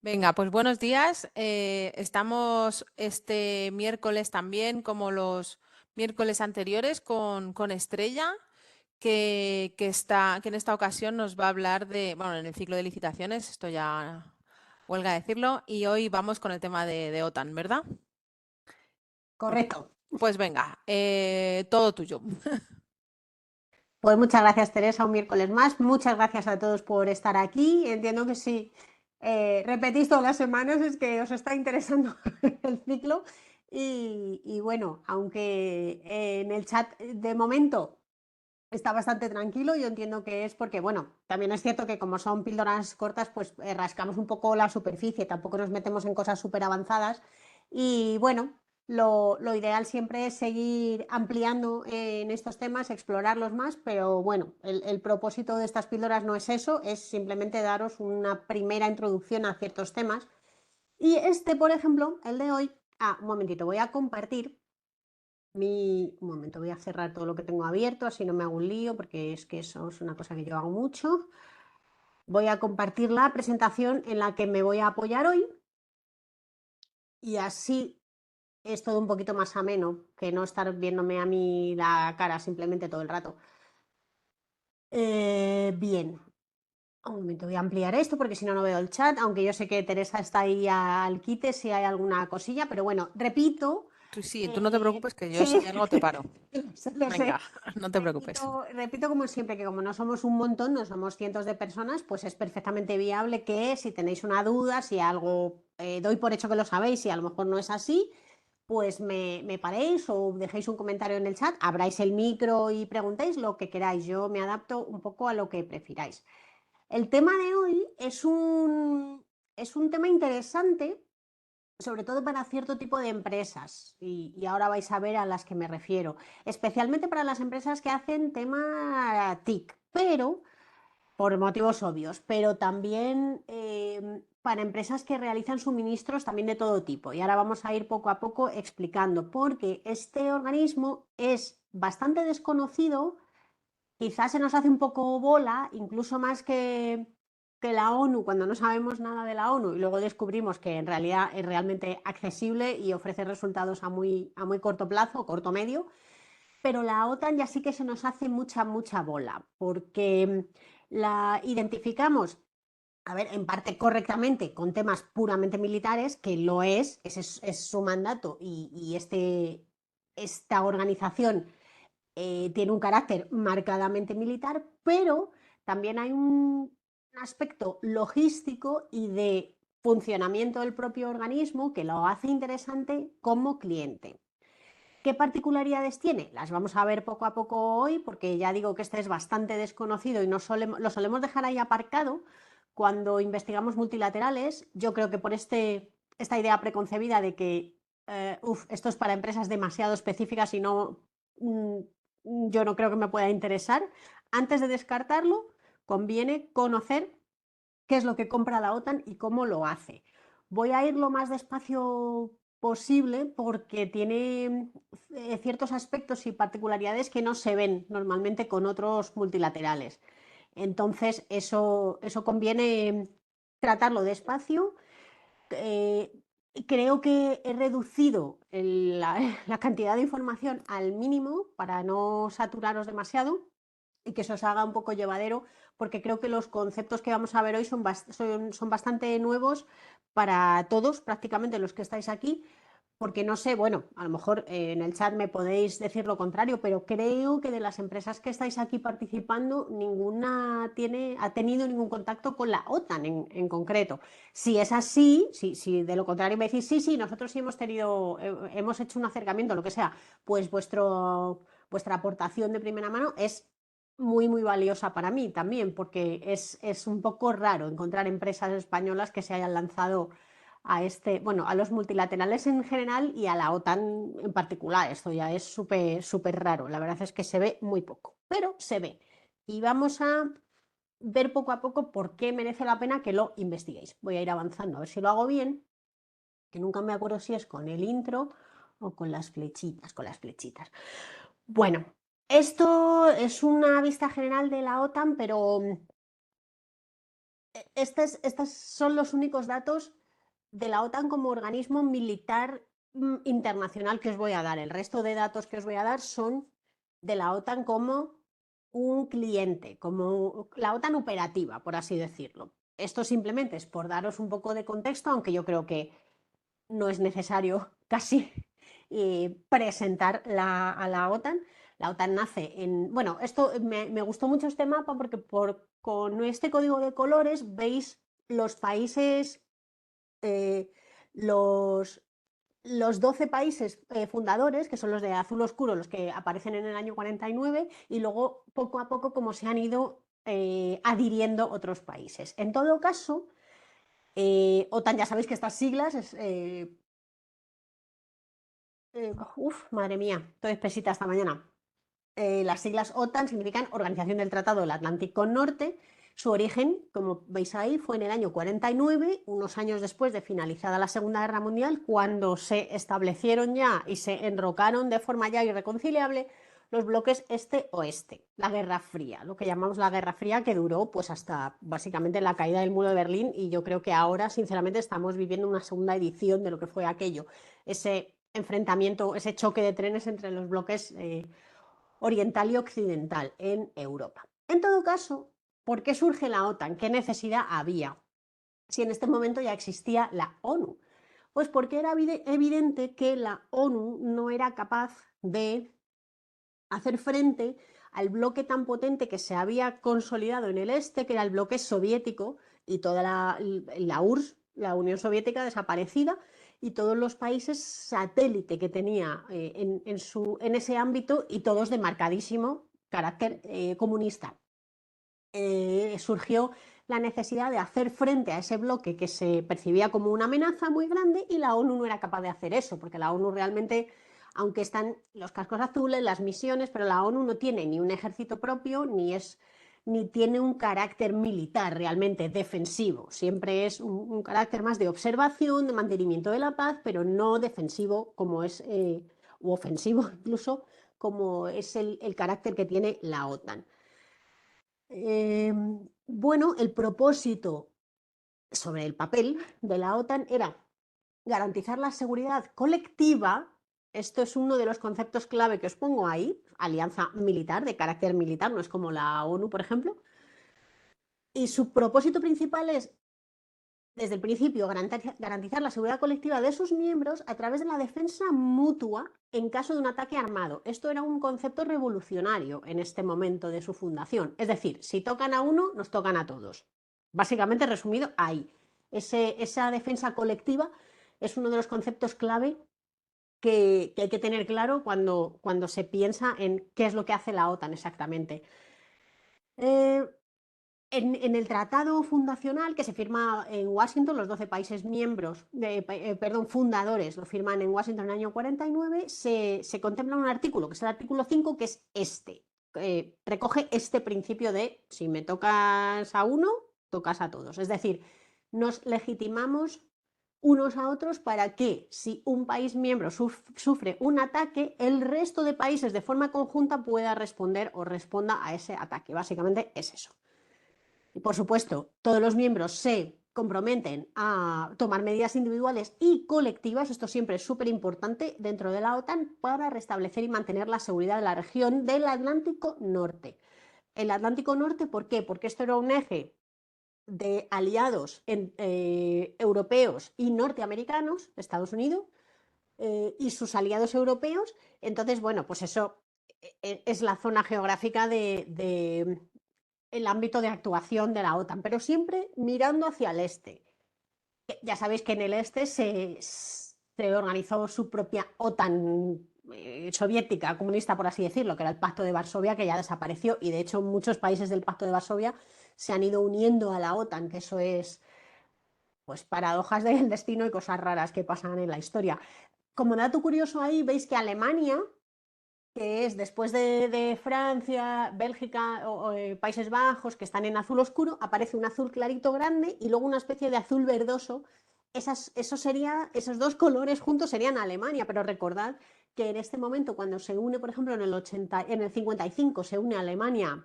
Venga, pues buenos días. Estamos este miércoles también, como los miércoles anteriores, con Estrella, que en esta ocasión nos va a hablar de, bueno, en el ciclo de licitaciones, esto ya huelga decirlo, y hoy vamos con el tema de OTAN, ¿verdad? Correcto. Pues venga, todo tuyo. Pues muchas gracias, Teresa, un miércoles más. Muchas gracias a todos por estar aquí. Entiendo que si repetís todas las semanas es que os está interesando el ciclo. Y bueno, aunque en el chat de momento está bastante tranquilo, yo entiendo que es porque, bueno, también es cierto que como son píldoras cortas, pues rascamos un poco la superficie, tampoco nos metemos en cosas súper avanzadas. Y bueno, lo ideal siempre es seguir ampliando en estos temas, explorarlos más, pero bueno, el propósito de estas píldoras no es eso, es simplemente daros una primera introducción a ciertos temas. Y este, por ejemplo, el de hoy, un momentito, voy a compartir un momento, voy a cerrar todo lo que tengo abierto, así no me hago un lío, porque es que eso es una cosa que yo hago mucho. Voy a compartir la presentación en la que me voy a apoyar hoy y así es todo un poquito más ameno que no estar viéndome a mí la cara simplemente todo el rato. Bien, un momento, voy a ampliar esto porque si no, no veo el chat, aunque yo sé que Teresa está ahí al quite si hay alguna cosilla, pero bueno, repito. Sí, tú no te preocupes que yo si Sí, hay algo te paro. lo sé. Venga, no te preocupes. Repito como siempre que como no somos un montón, no somos cientos de personas, pues es perfectamente viable que si tenéis una duda, si algo doy por hecho que lo sabéis y a lo mejor no es así, pues me paréis o dejéis un comentario en el chat, abráis el micro y preguntéis lo que queráis. Yo me adapto un poco a lo que prefiráis. El tema de hoy es un tema interesante, sobre todo para cierto tipo de empresas, y ahora vais a ver a las que me refiero, especialmente para las empresas que hacen tema TIC, pero por motivos obvios, pero también para empresas que realizan suministros también de todo tipo. Y ahora vamos a ir poco a poco explicando, porque este organismo es bastante desconocido. Quizás se nos hace un poco bola, incluso más que la ONU, cuando no sabemos nada de la ONU y luego descubrimos que en realidad es realmente accesible y ofrece resultados a muy corto plazo, corto medio, pero la OTAN ya sí que se nos hace mucha bola, porque la identificamos, a ver, en parte correctamente con temas puramente militares, que lo es, ese es su mandato y esta organización tiene un carácter marcadamente militar, pero también hay un aspecto logístico y de funcionamiento del propio organismo que lo hace interesante como cliente. ¿Qué particularidades tiene? Las vamos a ver poco a poco hoy, porque ya digo que este es bastante desconocido y lo solemos dejar ahí aparcado cuando investigamos multilaterales. Yo creo que por esta idea preconcebida de que esto es para empresas demasiado específicas y no, mm, yo no creo que me pueda interesar. Antes de descartarlo, conviene conocer qué es lo que compra la OTAN y cómo lo hace. Voy a ir lo más despacio posible porque tiene ciertos aspectos y particularidades que no se ven normalmente con otros multilaterales. Entonces, eso conviene tratarlo despacio. Eh, Creo que he reducido la cantidad de información al mínimo para no saturaros demasiado y que se os haga un poco llevadero, porque creo que los conceptos que vamos a ver hoy son bastante nuevos para todos, prácticamente los que estáis aquí, porque no sé, bueno, a lo mejor en el chat me podéis decir lo contrario, pero creo que de las empresas que estáis aquí participando, ninguna ha tenido ningún contacto con la OTAN en concreto. Si es así, si de lo contrario me decís, sí, nosotros sí hemos tenido, hemos hecho un acercamiento, lo que sea, pues vuestra aportación de primera mano es muy valiosa para mí también, porque es un poco raro encontrar empresas españolas que se hayan lanzado bueno, a los multilaterales en general y a la OTAN en particular. Esto ya es súper raro. La verdad es que se ve muy poco, pero se ve. Y vamos a ver poco a poco por qué merece la pena que lo investiguéis. Voy a ir avanzando a ver si lo hago bien, que nunca me acuerdo si es con el intro o con las flechitas, con las flechitas. Bueno, esto es una vista general de la OTAN, pero Estos son los únicos datos de la OTAN como organismo militar internacional que os voy a dar. El resto de datos que os voy a dar son de la OTAN como un cliente, como la OTAN operativa, por así decirlo. Esto simplemente es por daros un poco de contexto, aunque yo creo que no es necesario casi presentar a la OTAN. La OTAN nace en... Bueno, esto me gustó mucho este mapa porque con este código de colores veis los países, eh, los, los 12 países fundadores, que son los de azul oscuro, los que aparecen en el año 49, y luego poco a poco como se han ido adhiriendo otros países. En todo caso, OTAN, ya sabéis que estas siglas madre mía, estoy espesita esta mañana. Las siglas OTAN significan Organización del Tratado del Atlántico Norte. Su origen, como veis ahí, fue en el año 49, unos años después de finalizada la Segunda Guerra Mundial, cuando se establecieron ya y se enrocaron de forma ya irreconciliable los bloques este-oeste, la Guerra Fría, lo que llamamos la Guerra Fría, que duró pues hasta básicamente la caída del muro de Berlín, y yo creo que ahora, sinceramente, estamos viviendo una segunda edición de lo que fue aquello, ese enfrentamiento, ese choque de trenes entre los bloques oriental y occidental en Europa. En todo caso, ¿por qué surge la OTAN? ¿Qué necesidad había si en este momento ya existía la ONU? Pues porque era evidente que la ONU no era capaz de hacer frente al bloque tan potente que se había consolidado en el este, que era el bloque soviético, y toda la URSS, la Unión Soviética, desaparecida, y todos los países satélite que tenía en ese ámbito, y todos de marcadísimo carácter comunista. Surgió la necesidad de hacer frente a ese bloque que se percibía como una amenaza muy grande, y la ONU no era capaz de hacer eso, porque la ONU realmente, aunque están los cascos azules, las misiones, pero la ONU no tiene ni un ejército propio, ni tiene un carácter militar realmente defensivo. Siempre es un carácter más de observación, de mantenimiento de la paz, pero no defensivo como es, u ofensivo incluso, como es el carácter que tiene la OTAN. Bueno, el propósito sobre el papel de la OTAN era garantizar la seguridad colectiva. Esto es uno de los conceptos clave que os pongo ahí: alianza militar, de carácter militar, no es como la ONU, por ejemplo. Y su propósito principal es, desde el principio, garantizar la seguridad colectiva de sus miembros a través de la defensa mutua en caso de un ataque armado. Esto era un concepto revolucionario en este momento de su fundación. Es decir, si tocan a uno, nos tocan a todos. Básicamente resumido ahí. Esa defensa colectiva es uno de los conceptos clave que hay que tener claro cuando se piensa en qué es lo que hace la OTAN exactamente. Eh, en el tratado fundacional que se firma en Washington, los 12 países miembros, fundadores, lo firman en Washington en el año 49, se contempla un artículo, que es el artículo 5, que es recoge este principio de si me tocas a uno, tocas a todos. Es decir, nos legitimamos unos a otros para que, si un país miembro sufre un ataque, el resto de países de forma conjunta pueda responder o responda a ese ataque. Básicamente es eso. Y por supuesto, todos los miembros se comprometen a tomar medidas individuales y colectivas, esto siempre es súper importante dentro de la OTAN, para restablecer y mantener la seguridad de la región del Atlántico Norte. El Atlántico Norte, ¿por qué? Porque esto era un eje de aliados europeos y norteamericanos, Estados Unidos, y sus aliados europeos. Entonces, bueno, pues eso es la zona geográfica de el ámbito de actuación de la OTAN, pero siempre mirando hacia el este. Ya sabéis que en el este se organizó su propia OTAN soviética, comunista, por así decirlo, que era el Pacto de Varsovia, que ya desapareció, y de hecho muchos países del Pacto de Varsovia se han ido uniendo a la OTAN, que eso es pues paradojas del destino y cosas raras que pasan en la historia. Como dato curioso ahí, veis que Alemania, que es después de Francia, Bélgica o Países Bajos, que están en azul oscuro, aparece un azul clarito grande y luego una especie de azul verdoso. Esos dos colores juntos serían Alemania, pero recordad que en este momento, cuando se une, por ejemplo, en el 55, se une Alemania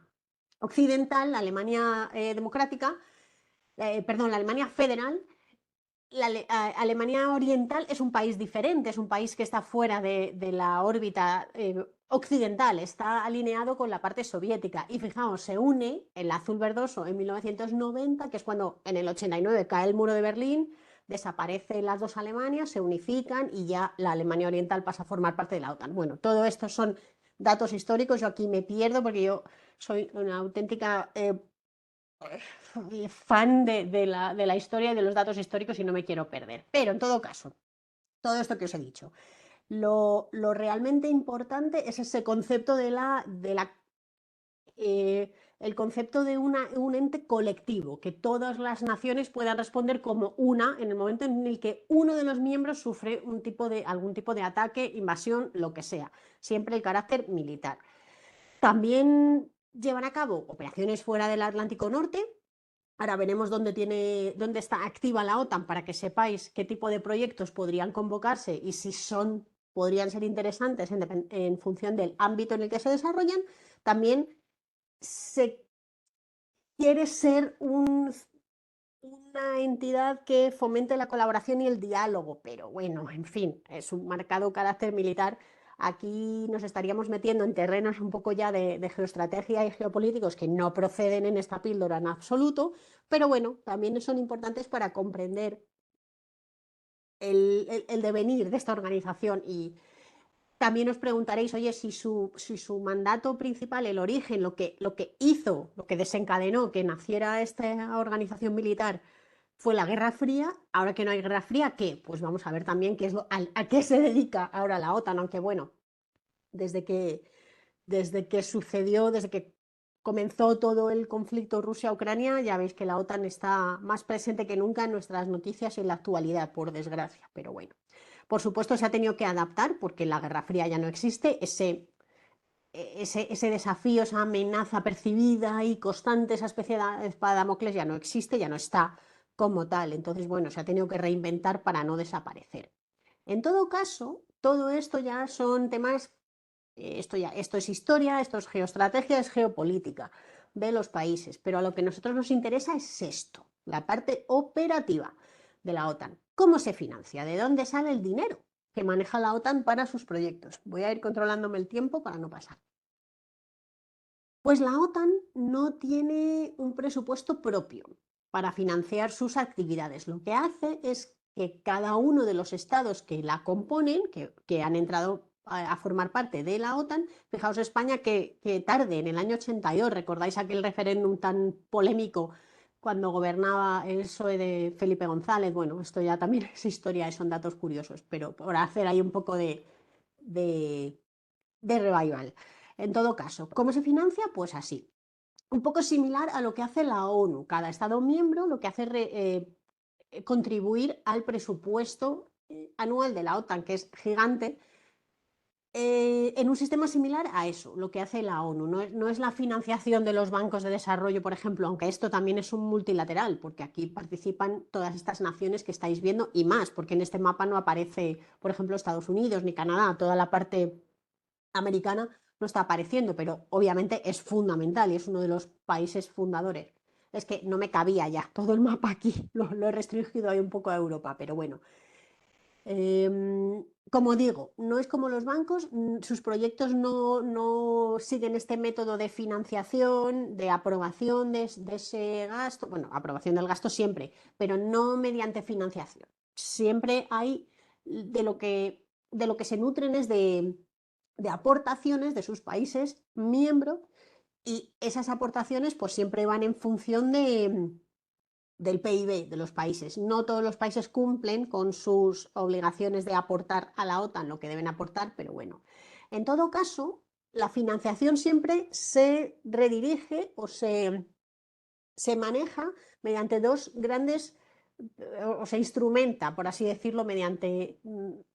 Occidental, Alemania democrática, perdón, la Alemania federal. Alemania Oriental es un país diferente, es un país que está fuera de la órbita occidental, está alineado con la parte soviética y fijaos, se une el azul verdoso en 1990, que es cuando en el 89 cae el muro de Berlín, desaparecen las dos Alemanias, se unifican y ya la Alemania Oriental pasa a formar parte de la OTAN. Bueno, todo esto son datos históricos, yo aquí me pierdo porque yo soy una auténtica fan de la historia y de los datos históricos y no me quiero perder. Pero en todo caso, todo esto que os he dicho, lo realmente importante es ese concepto el concepto de un ente colectivo, que todas las naciones puedan responder como una en el momento en el que uno de los miembros sufre algún tipo de ataque, invasión, lo que sea. Siempre el carácter militar. También llevan a cabo operaciones fuera del Atlántico Norte. Ahora veremos dónde está activa la OTAN para que sepáis qué tipo de proyectos podrían convocarse y si podrían ser interesantes en función del ámbito en el que se desarrollan. También se quiere ser una entidad que fomente la colaboración y el diálogo, pero bueno, en fin, es un marcado carácter militar. Aquí nos estaríamos metiendo en terrenos un poco ya de geoestrategia y geopolíticos que no proceden en esta píldora en absoluto, pero bueno, también son importantes para comprender el devenir de esta organización. Y también os preguntaréis, oye, si su mandato principal, el origen, lo que hizo, lo que desencadenó que naciera esta organización militar fue la Guerra Fría. Ahora que no hay Guerra Fría, ¿qué? Pues vamos a ver también a qué se dedica ahora la OTAN, aunque bueno, desde que, desde que comenzó todo el conflicto Rusia-Ucrania, ya veis que la OTAN está más presente que nunca en nuestras noticias y en la actualidad, por desgracia, pero bueno. Por supuesto, se ha tenido que adaptar porque la Guerra Fría ya no existe, ese desafío, esa amenaza percibida y constante, esa especie de espada de Damocles ya no existe, ya no está como tal. Entonces, bueno, se ha tenido que reinventar para no desaparecer. En todo caso, todo esto ya son temas, esto es historia, esto es geoestrategia, es geopolítica de los países, pero a lo que a nosotros nos interesa es esto, la parte operativa de la OTAN. ¿Cómo se financia? ¿De dónde sale el dinero que maneja la OTAN para sus proyectos? Voy a ir controlándome el tiempo para no pasar. Pues la OTAN no tiene un presupuesto propio para financiar sus actividades. Lo que hace es que cada uno de los estados que la componen, que han entrado a formar parte de la OTAN, fijaos España que tarde, en el año 82, ¿recordáis aquel referéndum tan polémico cuando gobernaba el PSOE de Felipe González? Bueno, esto ya también es historia y son datos curiosos, pero por hacer ahí un poco de de revival. En todo caso, ¿cómo se financia? Pues así. Un poco similar a lo que hace la ONU. Cada Estado miembro lo que hace es contribuir al presupuesto anual de la OTAN, que es gigante, en un sistema similar a eso, lo que hace la ONU. No es la financiación de los bancos de desarrollo, por ejemplo, aunque esto también es un multilateral, porque aquí participan todas estas naciones que estáis viendo y más, porque en este mapa no aparece, por ejemplo, Estados Unidos ni Canadá, toda la parte americana no está apareciendo, pero obviamente es fundamental y es uno de los países fundadores. Es que no me cabía ya todo el mapa aquí, lo he restringido ahí un poco a Europa, pero bueno. Como digo, no es como los bancos, sus proyectos no siguen este método de financiación, de aprobación de ese gasto, bueno, aprobación del gasto siempre, pero no mediante financiación. Siempre hay de lo que se nutren es de aportaciones de sus países miembros y esas aportaciones pues siempre van en función del PIB de los países. No todos los países cumplen con sus obligaciones de aportar a la OTAN lo que deben aportar, pero bueno. En todo caso, la financiación siempre se redirige se maneja mediante dos grandes, o se instrumenta, por así decirlo, en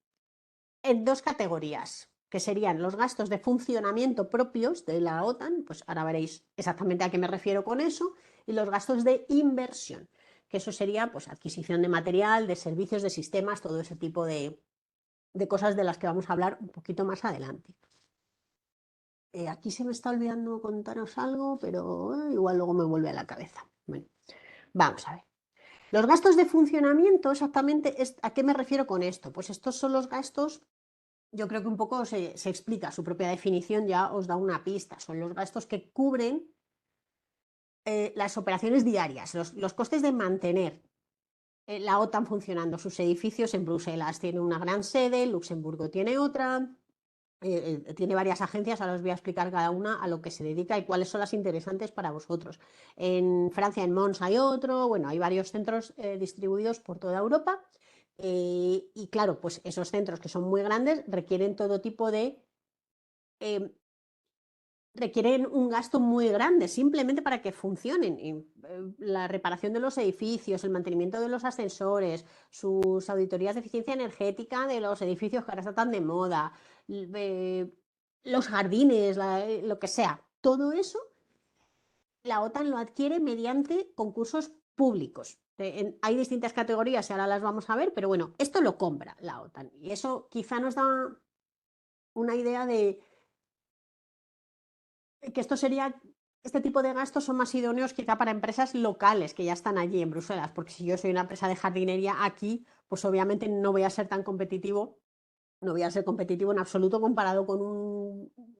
dos categorías, que serían los gastos de funcionamiento propios de la OTAN, pues ahora veréis exactamente a qué me refiero con eso, y los gastos de inversión, que eso sería pues adquisición de material, de servicios, de sistemas, todo ese tipo de cosas de las que vamos a hablar un poquito más adelante. Aquí se me está olvidando contaros algo, pero igual luego me vuelve a la cabeza. Bueno, vamos a ver. Los gastos de funcionamiento, exactamente, ¿a qué me refiero con esto? Pues estos son los gastos, yo creo que un poco se explica, su propia definición ya os da una pista, son los gastos que cubren las operaciones diarias, los costes de mantener la OTAN funcionando, sus edificios en Bruselas tiene una gran sede, Luxemburgo tiene otra, tiene varias agencias, ahora os voy a explicar cada una a lo que se dedica y cuáles son las interesantes para vosotros. En Francia, en Mons hay otro, bueno, hay varios centros distribuidos por toda Europa y claro, pues esos centros que son muy grandes requieren todo tipo de eh, requieren un gasto muy grande simplemente para que funcionen. Y, la reparación de los edificios, el mantenimiento de los ascensores, sus auditorías de eficiencia energética de los edificios que ahora están tan de moda, los jardines, lo que sea, todo eso la OTAN lo adquiere mediante concursos públicos. Hay distintas categorías y ahora las vamos a ver, pero bueno, esto lo compra la OTAN y eso quizá nos da una idea de que este tipo de gastos son más idóneos quizá para empresas locales que ya están allí en Bruselas, porque si yo soy una empresa de jardinería aquí, pues obviamente no voy a ser tan competitivo, no voy a ser competitivo en absoluto comparado con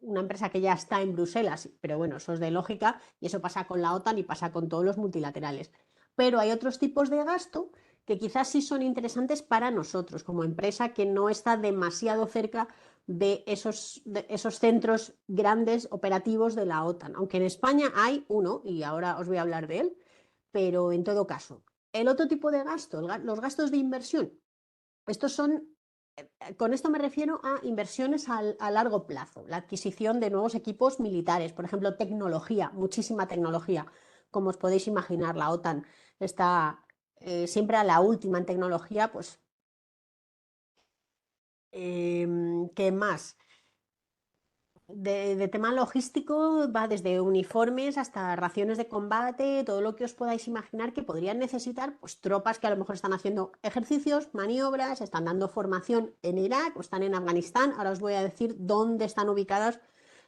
una empresa que ya está en Bruselas, pero bueno, eso es de lógica y eso pasa con la OTAN y pasa con todos los multilaterales. Pero hay otros tipos de gasto que quizás sí son interesantes para nosotros como empresa que no está demasiado cerca de esos centros grandes operativos de la OTAN, aunque en España hay uno, y ahora os voy a hablar de él, pero en todo caso, el otro tipo de gasto, los gastos de inversión, estos son, con esto me refiero a inversiones a largo plazo, la adquisición de nuevos equipos militares, por ejemplo, tecnología, muchísima tecnología, como os podéis imaginar, la OTAN está siempre a la última en tecnología, pues, ¿qué más? De tema logístico va desde uniformes hasta raciones de combate, todo lo que os podáis imaginar que podrían necesitar pues tropas que a lo mejor están haciendo ejercicios, maniobras, están dando formación en Irak o están en Afganistán. Ahora os voy a decir dónde están ubicadas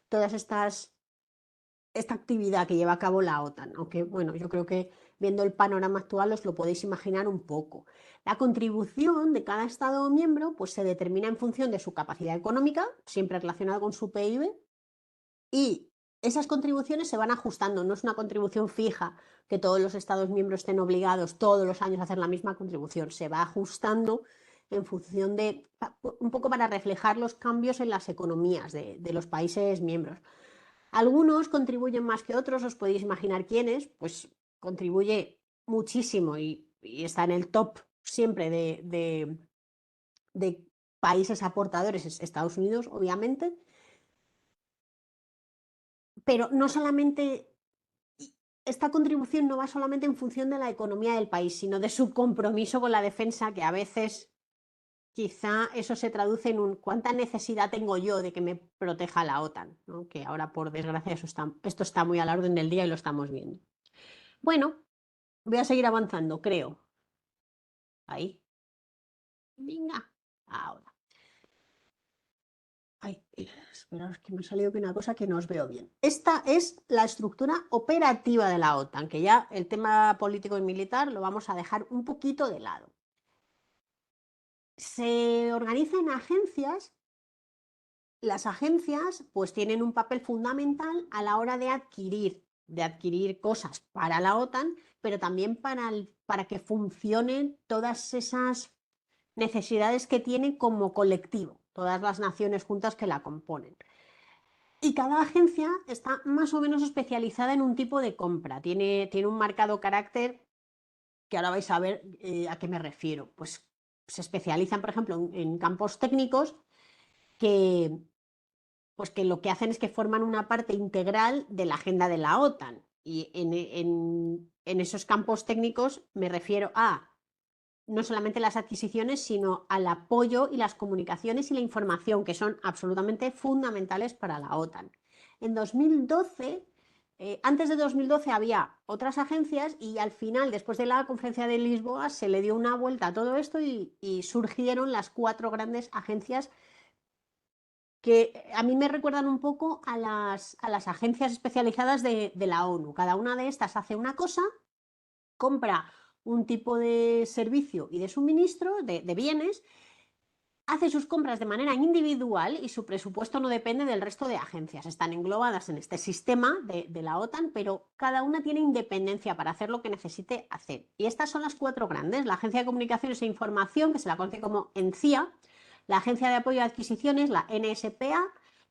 todas esta actividad que lleva a cabo la OTAN, aunque bueno, yo creo que viendo el panorama actual os lo podéis imaginar un poco. La contribución de cada Estado miembro pues se determina en función de su capacidad económica, siempre relacionada con su PIB, y esas contribuciones se van ajustando, no es una contribución fija que todos los Estados miembros estén obligados todos los años a hacer la misma contribución, se va ajustando en función de, un poco para reflejar los cambios en las economías de los países miembros. Algunos contribuyen más que otros, os podéis imaginar quiénes, pues contribuye muchísimo y está en el top siempre de países aportadores, es Estados Unidos, obviamente, pero no solamente esta contribución no va solamente en función de la economía del país, sino de su compromiso con la defensa, que a veces quizá eso se traduce en un cuánta necesidad tengo yo de que me proteja la OTAN, ¿no? Que ahora por desgracia esto está muy a la orden del día y lo estamos viendo. Bueno, voy a seguir avanzando, creo. Ahí. Venga. Ahora. Ay, esperaos que me ha salido que una cosa que no os veo bien. Esta es la estructura operativa de la OTAN, que ya el tema político y militar lo vamos a dejar un poquito de lado. Se organiza en agencias. Las agencias pues tienen un papel fundamental a la hora de adquirir cosas para la OTAN, pero también para que funcionen todas esas necesidades que tiene como colectivo, todas las naciones juntas que la componen. Y cada agencia está más o menos especializada en un tipo de compra, tiene un marcado carácter que ahora vais a ver a qué me refiero. Pues se especializan, por ejemplo, en campos técnicos que, pues que lo que hacen es que forman una parte integral de la agenda de la OTAN. Y en esos campos técnicos me refiero a no solamente las adquisiciones, sino al apoyo y las comunicaciones y la información, que son absolutamente fundamentales para la OTAN. En 2012, antes de 2012 había otras agencias y al final, después de la conferencia de Lisboa, se le dio una vuelta a todo esto y surgieron las 4 grandes agencias que a mí me recuerdan un poco a las agencias especializadas de la ONU. Cada una de estas hace una cosa, compra un tipo de servicio y de suministro de bienes, hace sus compras de manera individual y su presupuesto no depende del resto de agencias. Están englobadas en este sistema de la OTAN, pero cada una tiene independencia para hacer lo que necesite hacer. Y estas son las cuatro grandes: la Agencia de Comunicaciones e Información, que se la conoce como ENCIA, la Agencia de Apoyo a Adquisiciones, la NSPA,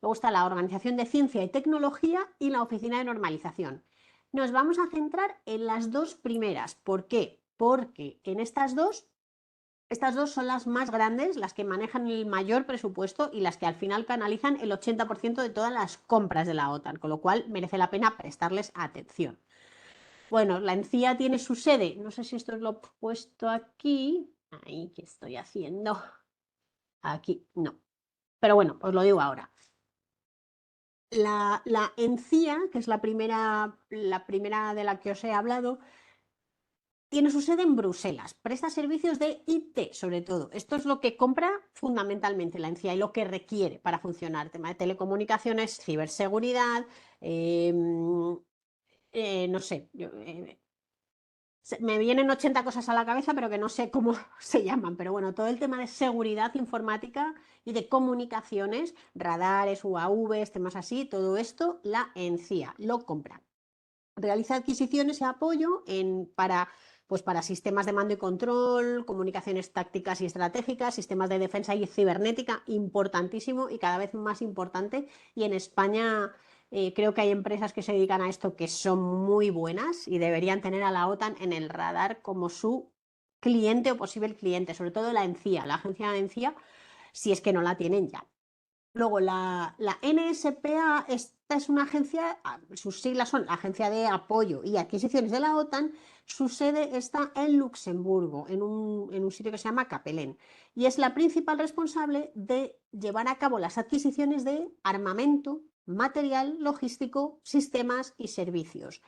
luego está la Organización de Ciencia y Tecnología y la Oficina de Normalización. Nos vamos a centrar en las dos primeras. ¿Por qué? Porque en estas dos son las más grandes, las que manejan el mayor presupuesto y las que al final canalizan el 80% de todas las compras de la OTAN, con lo cual merece la pena prestarles atención. Bueno, la ENCIA tiene su sede, no sé si esto os lo he puesto aquí, ahí, ¿qué estoy haciendo? Aquí, no, pero bueno, os lo digo ahora. La ENCIA, que es la primera de la que os he hablado, tiene su sede en Bruselas, presta servicios de IT sobre todo. Esto es lo que compra fundamentalmente la ENCIA y lo que requiere para funcionar. Tema de telecomunicaciones, ciberseguridad, no sé, me vienen 80 cosas a la cabeza, pero que no sé cómo se llaman. Pero bueno, todo el tema de seguridad informática y de comunicaciones, radares, UAVs, temas así, todo esto la ENCIA lo compra. Realiza adquisiciones y apoyo para sistemas de mando y control, comunicaciones tácticas y estratégicas, sistemas de defensa y cibernética, importantísimo y cada vez más importante. Y en España creo que hay empresas que se dedican a esto que son muy buenas y deberían tener a la OTAN en el radar como su cliente o posible cliente, sobre todo la ENCIA, la agencia de ENCIA, si es que no la tienen ya. Luego, la NSPA, esta es una agencia, sus siglas son la Agencia de Apoyo y Adquisiciones de la OTAN. Su sede está en Luxemburgo, en un sitio que se llama Capelén, y es la principal responsable de llevar a cabo las adquisiciones de armamento, material, logístico, sistemas y servicios.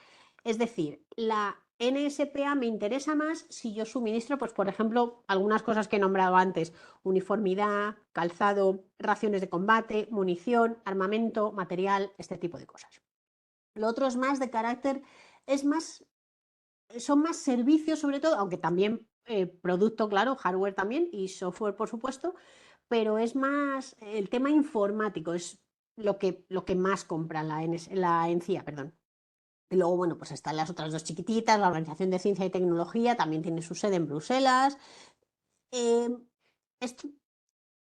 Es decir, la NSPA me interesa más si yo suministro, pues por ejemplo, algunas cosas que he nombrado antes: uniformidad, calzado, raciones de combate, munición, armamento, material, este tipo de cosas. Lo otro es más de carácter, es más, son más servicios sobre todo, aunque también producto, claro, hardware también y software, por supuesto, pero es más el tema informático, es lo que más compra la ENCIA, perdón. Y luego, bueno, pues están las otras dos chiquititas, la Organización de Ciencia y Tecnología, también tiene su sede en Bruselas. Eh, esto,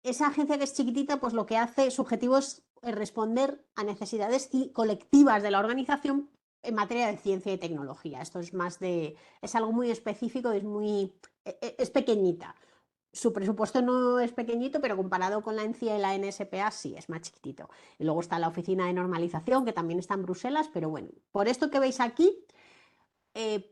esa agencia que es chiquitita, pues lo que hace, su objetivo es responder a necesidades colectivas de la organización en materia de ciencia y tecnología. Esto es es algo muy específico, es pequeñita. Su presupuesto no es pequeñito, pero comparado con la ENCIA y la NSPA sí, es más chiquitito. Y luego está la Oficina de Normalización, que también está en Bruselas, pero bueno, por esto que veis aquí,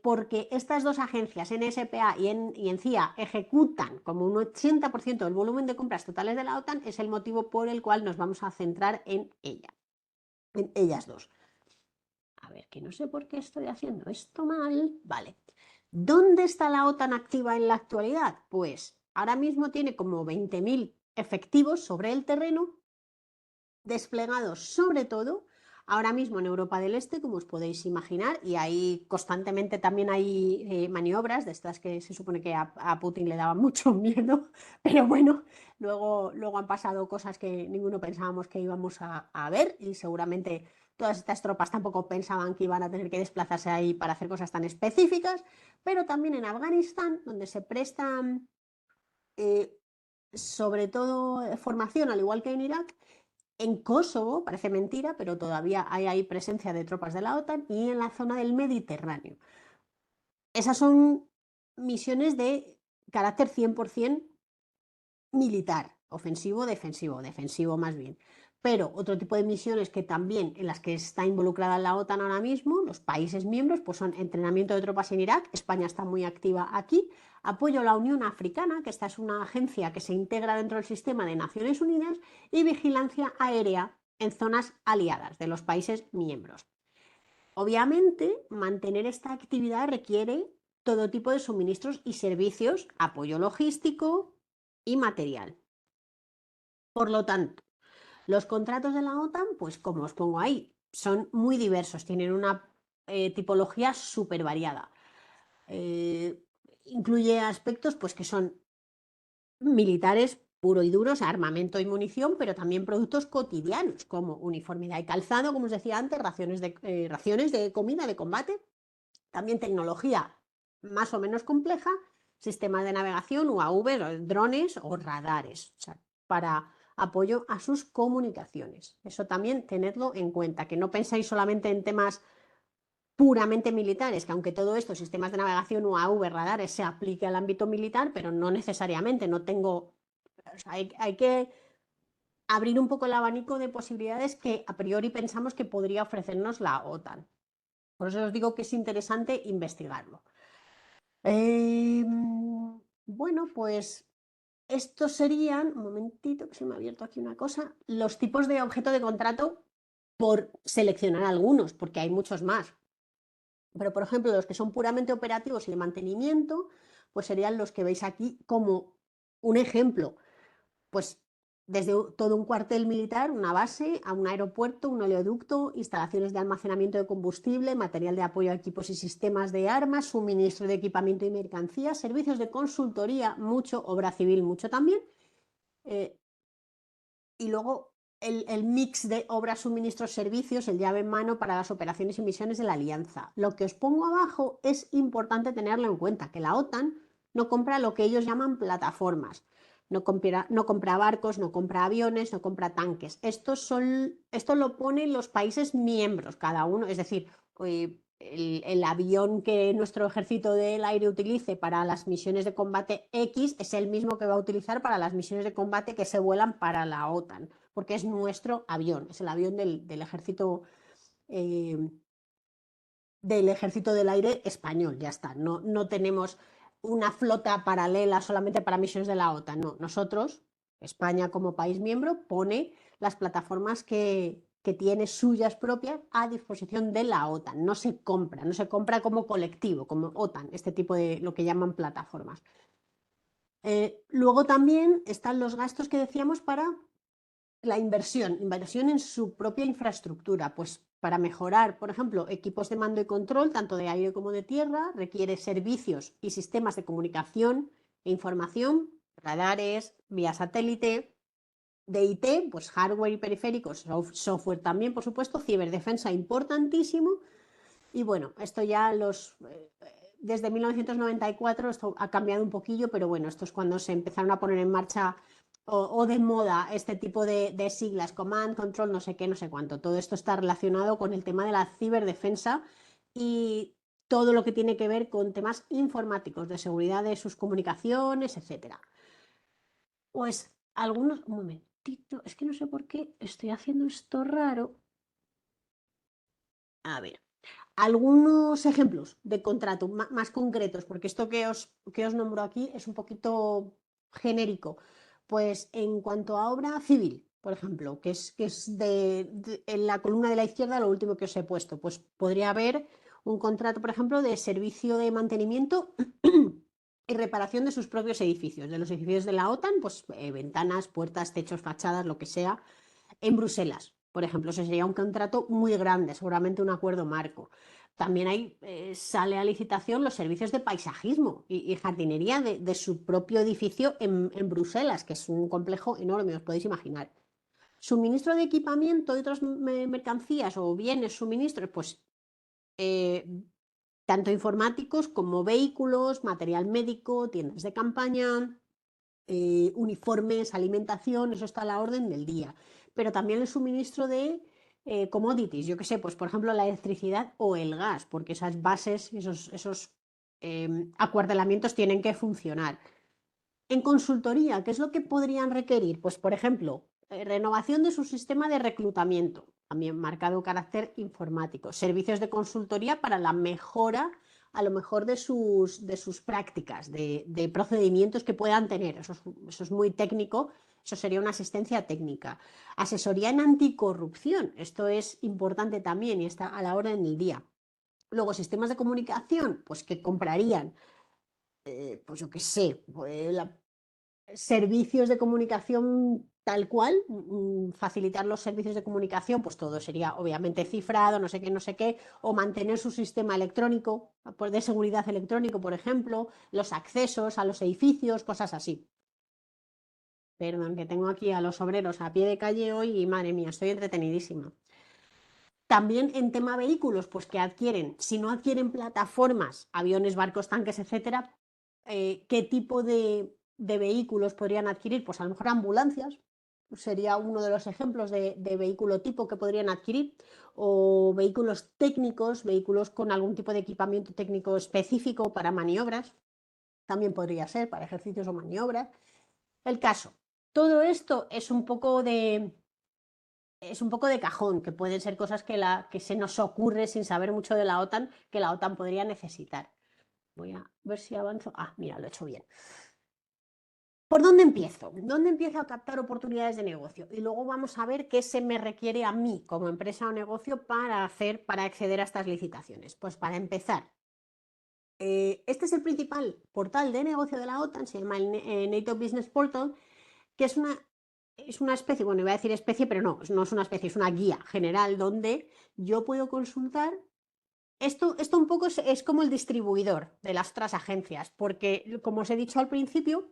porque estas dos agencias, NSPA y ENCIA, ejecutan como un 80% del volumen de compras totales de la OTAN, es el motivo por el cual nos vamos a centrar en ellas dos. A ver, que no sé por qué estoy haciendo esto mal. Vale. ¿Dónde está la OTAN activa en la actualidad? Pues ahora mismo tiene como 20.000 efectivos sobre el terreno, desplegados sobre todo ahora mismo en Europa del Este, como os podéis imaginar, y ahí constantemente también hay maniobras de estas que se supone que a Putin le daban mucho miedo, pero bueno, luego han pasado cosas que ninguno pensábamos que íbamos a ver, y seguramente todas estas tropas tampoco pensaban que iban a tener que desplazarse ahí para hacer cosas tan específicas, pero también en Afganistán, donde se prestan eh, sobre todo formación, al igual que en Irak. En Kosovo, parece mentira, pero todavía hay ahí presencia de tropas de la OTAN, y en la zona del Mediterráneo. Esas son misiones de carácter 100% militar, ofensivo, defensivo más bien. Pero otro tipo de misiones que también en las que está involucrada la OTAN ahora mismo, los países miembros, pues son entrenamiento de tropas en Irak. España está muy activa aquí. Apoyo a la Unión Africana, que esta es una agencia que se integra dentro del sistema de Naciones Unidas, y vigilancia aérea en zonas aliadas de los países miembros. Obviamente, mantener esta actividad requiere todo tipo de suministros y servicios, apoyo logístico y material. Por lo tanto, los contratos de la OTAN, pues como os pongo ahí, son muy diversos, tienen una tipología súper variada. incluye aspectos pues, que son militares puro y duros, armamento y munición, pero también productos cotidianos como uniformidad y calzado, como os decía antes, raciones de comida de combate, también tecnología más o menos compleja, sistemas de navegación, UAV, drones o radares, o sea, para apoyo a sus comunicaciones. Eso también tenedlo en cuenta, que no pensáis solamente en temas puramente militares, que aunque todo esto, sistemas de navegación, UAV, radares, se aplique al ámbito militar, pero no necesariamente, no tengo, o sea, hay que abrir un poco el abanico de posibilidades que a priori pensamos que podría ofrecernos la OTAN. Por eso os digo que es interesante investigarlo. Bueno, pues estos serían, un momentito que se me ha abierto aquí una cosa, los tipos de objeto de contrato por seleccionar algunos, porque hay muchos más. Pero, por ejemplo, los que son puramente operativos y de mantenimiento, pues serían los que veis aquí como un ejemplo. Pues desde todo un cuartel militar, una base, a un aeropuerto, un oleoducto, instalaciones de almacenamiento de combustible, material de apoyo a equipos y sistemas de armas, suministro de equipamiento y mercancías, servicios de consultoría, mucho, obra civil, mucho también. Y luego el mix de obras, suministros, servicios, el llave en mano para las operaciones y misiones de la alianza. Lo que os pongo abajo es importante tenerlo en cuenta, que la OTAN no compra lo que ellos llaman plataformas. No compra barcos, no compra aviones, no compra tanques. Esto lo ponen los países miembros, cada uno. Es decir, el avión que nuestro ejército del aire utilice para las misiones de combate X es el mismo que va a utilizar para las misiones de combate que se vuelan para la OTAN, porque es nuestro avión, es el avión del ejército del aire español, ya está. No tenemos una flota paralela solamente para misiones de la OTAN, no. Nosotros, España como país miembro, pone las plataformas que tiene suyas propias a disposición de la OTAN. No se compra como colectivo, como OTAN, este tipo de lo que llaman plataformas. Luego también están los gastos que decíamos para la inversión en su propia infraestructura, pues para mejorar, por ejemplo, equipos de mando y control, tanto de aire como de tierra, requiere servicios y sistemas de comunicación e información, radares, vía satélite, de IT, pues hardware y periféricos, software también, por supuesto, ciberdefensa importantísimo. Y bueno, esto ya desde 1994 esto ha cambiado un poquillo, pero bueno, esto es cuando se empezaron a poner en marcha o de moda este tipo de siglas, command, control, no sé qué, no sé cuánto. Todo esto está relacionado con el tema de la ciberdefensa y todo lo que tiene que ver con temas informáticos, de seguridad de sus comunicaciones, etcétera. Pues algunos, un momentito, es que no sé por qué estoy haciendo esto raro. A ver, algunos ejemplos de contrato más concretos, porque esto que os nombro aquí es un poquito genérico. Pues en cuanto a obra civil, por ejemplo, que es en la columna de la izquierda lo último que os he puesto, pues podría haber un contrato, por ejemplo, de servicio de mantenimiento y reparación de sus propios edificios, de los edificios de la OTAN, pues ventanas, puertas, techos, fachadas, lo que sea, en Bruselas, por ejemplo. Eso sería un contrato muy grande, seguramente un acuerdo marco. También sale a licitación los servicios de paisajismo y jardinería de su propio edificio en Bruselas, que es un complejo enorme, os podéis imaginar. Suministro de equipamiento y otras mercancías o bienes, suministros, pues eh, tanto informáticos como vehículos, material médico, tiendas de campaña, uniformes, alimentación, eso está a la orden del día. Pero también el suministro de commodities, yo qué sé, pues por ejemplo la electricidad o el gas, porque esas bases, esos acuartelamientos tienen que funcionar. En consultoría, ¿qué es lo que podrían requerir? Pues por ejemplo, renovación de su sistema de reclutamiento, también marcado carácter informático, servicios de consultoría para la mejora a lo mejor de sus prácticas, de procedimientos que puedan tener. Eso es muy técnico, eso sería una asistencia técnica. Asesoría en anticorrupción, esto es importante también y está a la orden del día. Luego, sistemas de comunicación, pues que comprarían, pues yo qué sé, servicios de comunicación tal cual, facilitar los servicios de comunicación, pues todo sería obviamente cifrado, no sé qué, o mantener su sistema electrónico, de seguridad electrónico, por ejemplo, los accesos a los edificios, cosas así. Perdón, que tengo aquí a los obreros a pie de calle hoy y madre mía, estoy entretenidísima. También en tema vehículos, pues que adquieren, si no adquieren plataformas, aviones, barcos, tanques, etcétera, ¿qué tipo de vehículos podrían adquirir? Pues a lo mejor ambulancias, sería uno de los ejemplos de vehículo tipo que podrían adquirir, o vehículos técnicos, vehículos con algún tipo de equipamiento técnico específico para maniobras, también podría ser para ejercicios o maniobras. El caso, todo esto es un poco de cajón, que pueden ser cosas que se nos ocurre sin saber mucho de la OTAN, que la OTAN podría necesitar. Voy a ver si avanzo. Ah, mira, lo he hecho bien. ¿Por dónde empiezo? ¿Dónde empiezo a captar oportunidades de negocio? Y luego vamos a ver qué se me requiere a mí como empresa o negocio para acceder a estas licitaciones. Pues para empezar, este es el principal portal de negocio de la OTAN, se llama el NATO Business Portal, que es una especie, bueno, iba a decir especie, pero no es una especie, es una guía general donde yo puedo consultar. Esto un poco es como el distribuidor de las otras agencias, porque como os he dicho al principio,